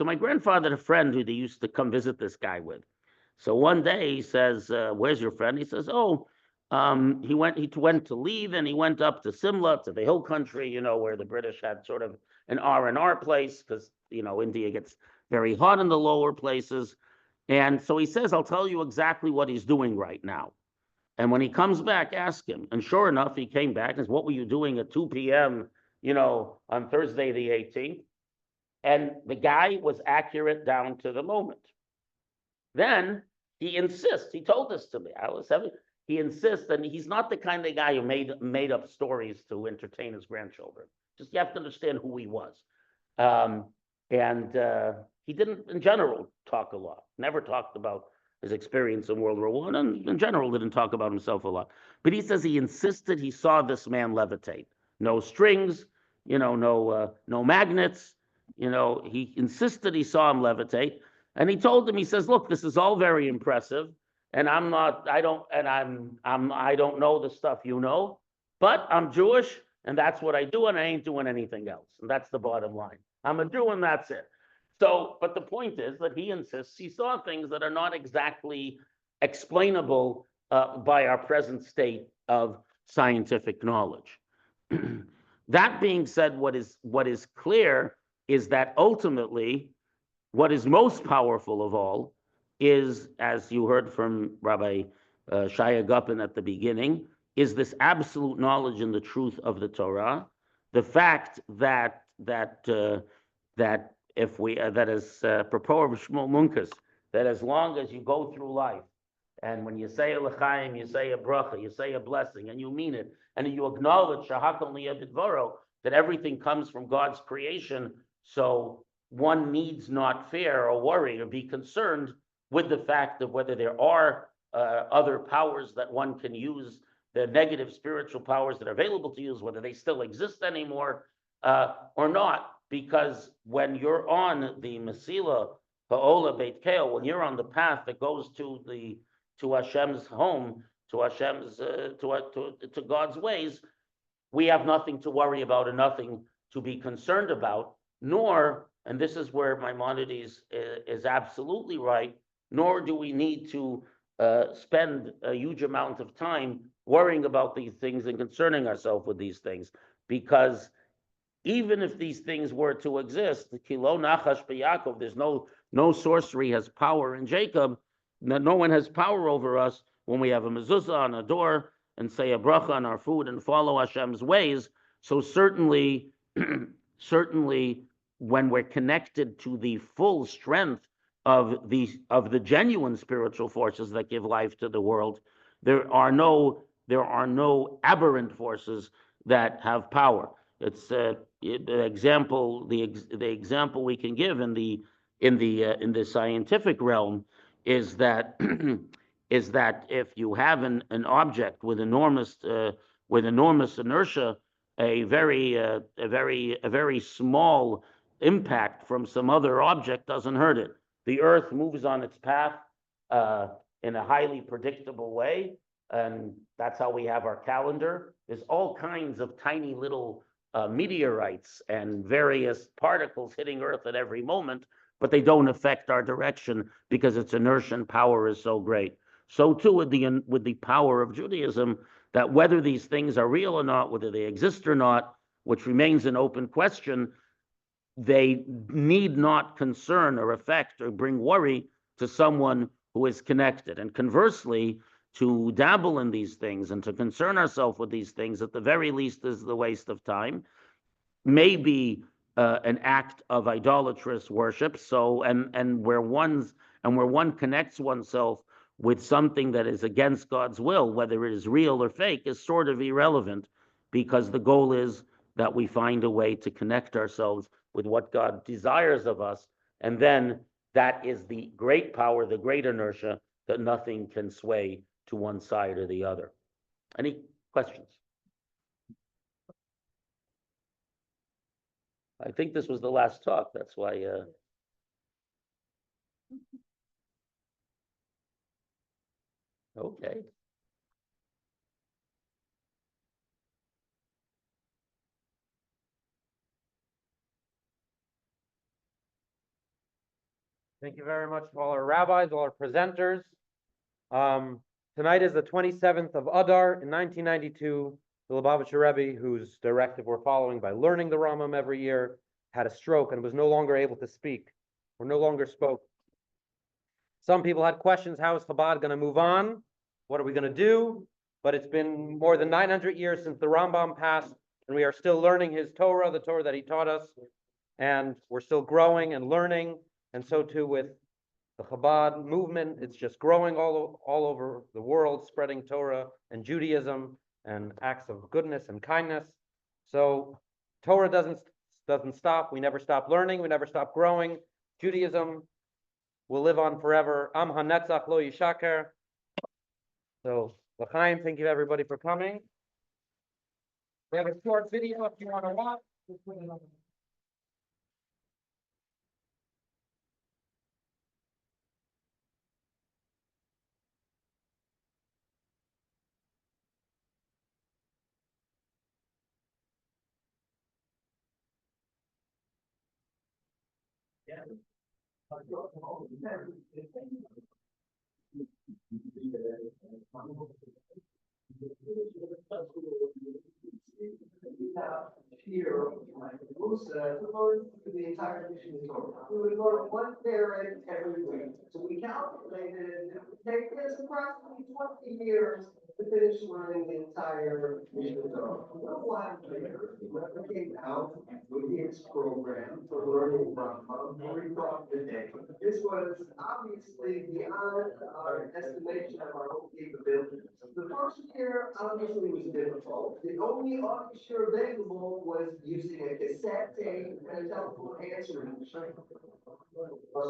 H: my grandfather had a friend who they used to come visit this guy with. So one day he says, where's your friend? He says, oh, he went to leave and he went up to Simla, to the hill country, where the British had sort of an R&R place, because, India gets very hot in the lower places. And so he says, I'll tell you exactly what he's doing right now. And when he comes back, ask him. And sure enough, he came back and says, what were you doing at 2 p.m., on Thursday the 18th? And the guy was accurate down to the moment. Then he insists, he told this to me, he insists, and he's not the kind of guy who made up stories to entertain his grandchildren. Just you have to understand who he was. He didn't, in general, talk a lot. Never talked about his experience in World War I, and in general didn't talk about himself a lot. But he says he insisted he saw this man levitate. No strings, no magnets. He insisted he saw him levitate. And he told him, he says, look, this is all very impressive. And I don't know the stuff but I'm Jewish, and that's what I do, and I ain't doing anything else. And that's the bottom line. I'm a Jew, and that's it. So, but the point is that he insists he saw things that are not exactly explainable by our present state of scientific knowledge. That being said, what is clear is that ultimately, what is most powerful of all is, as you heard from Rabbi Shaya Gopin at the beginning, is this absolute knowledge and the truth of the Torah. The fact that if we that is propos of Shmuel Munkus, that as long as you go through life, and when you say a l'chaim, you say a bracha, you say a blessing, and you mean it, and you acknowledge shahakol niyeh that everything comes from God's creation, so one needs not fear or worry or be concerned with the fact of whether there are other powers that one can use, the negative spiritual powers that are available to use, whether they still exist anymore or not. Because when you're on the Masila Ha'ola Beit Kel, when you're on the path that goes to Hashem's home, to Hashem's to God's ways, we have nothing to worry about and nothing to be concerned about, nor, and this is where Maimonides is absolutely right, nor do we need to spend a huge amount of time worrying about these things and concerning ourselves with these things, because even if these things were to exist, Kilo Nachash Yaakov, there's no sorcery has power in Jacob, no one has power over us when we have a mezuzah on a door and say a bracha on our food and follow Hashem's ways. So certainly, certainly when we're connected to the full strength of the genuine spiritual forces that give life to the world, there are no aberrant forces that have power. It's the example we can give in the scientific realm is that if you have an object with enormous inertia, a very small impact from some other object doesn't hurt it. The Earth moves on its path in a highly predictable way, and that's how we have our calendar. There's all kinds of tiny little meteorites and various particles hitting Earth at every moment, but they don't affect our direction because its inertia and power is so great. So too with the power of Judaism, that whether these things are real or not, whether they exist or not, which remains an open question, they need not concern or affect or bring worry to someone who is connected. And conversely, to dabble in these things and to concern ourselves with these things, at the very least, is the waste of time, may be an act of idolatrous worship. So, and where one connects oneself with something that is against God's will, whether it is real or fake, is sort of irrelevant, because the goal is that we find a way to connect ourselves with what God desires of us, and then that is the great power, the great inertia, that nothing can sway to one side or the other. Any questions? I think this was the last talk, that's why okay.
A: Thank you very much to all our rabbis, all our presenters. Tonight is the 27th of Adar in 1992. The Lubavitcher Rebbe, whose directive we're following by learning the Rambam every year, had a stroke and was no longer able to speak, or no longer spoke. Some people had questions, how is Chabad going to move on? What are we going to do? But it's been more than 900 years since the Rambam passed, and we are still learning his Torah, the Torah that he taught us, and we're still growing and learning, and so too with the Chabad movement. It's just growing all over the world, spreading Torah and Judaism and acts of goodness and kindness. So Torah doesn't stop. We never stop learning. We never stop growing. Judaism will live on forever. Am hanetzach lo yishaker. So l'chaim, thank you everybody for coming. We have a short video if you want to watch. Just put it on.
B: Here, Musa learned the entire mission of Torah. We would learn one parent every week. So we calculated it would take us approximately 20 years to finish learning the entire mission of Torah. A little while later, we came out with his program for learning Rambam, where we brought the day. This was obviously beyond our estimation of our own capabilities. The first year obviously was difficult. The only officer available was using a cassette tape and a telephone answering machine.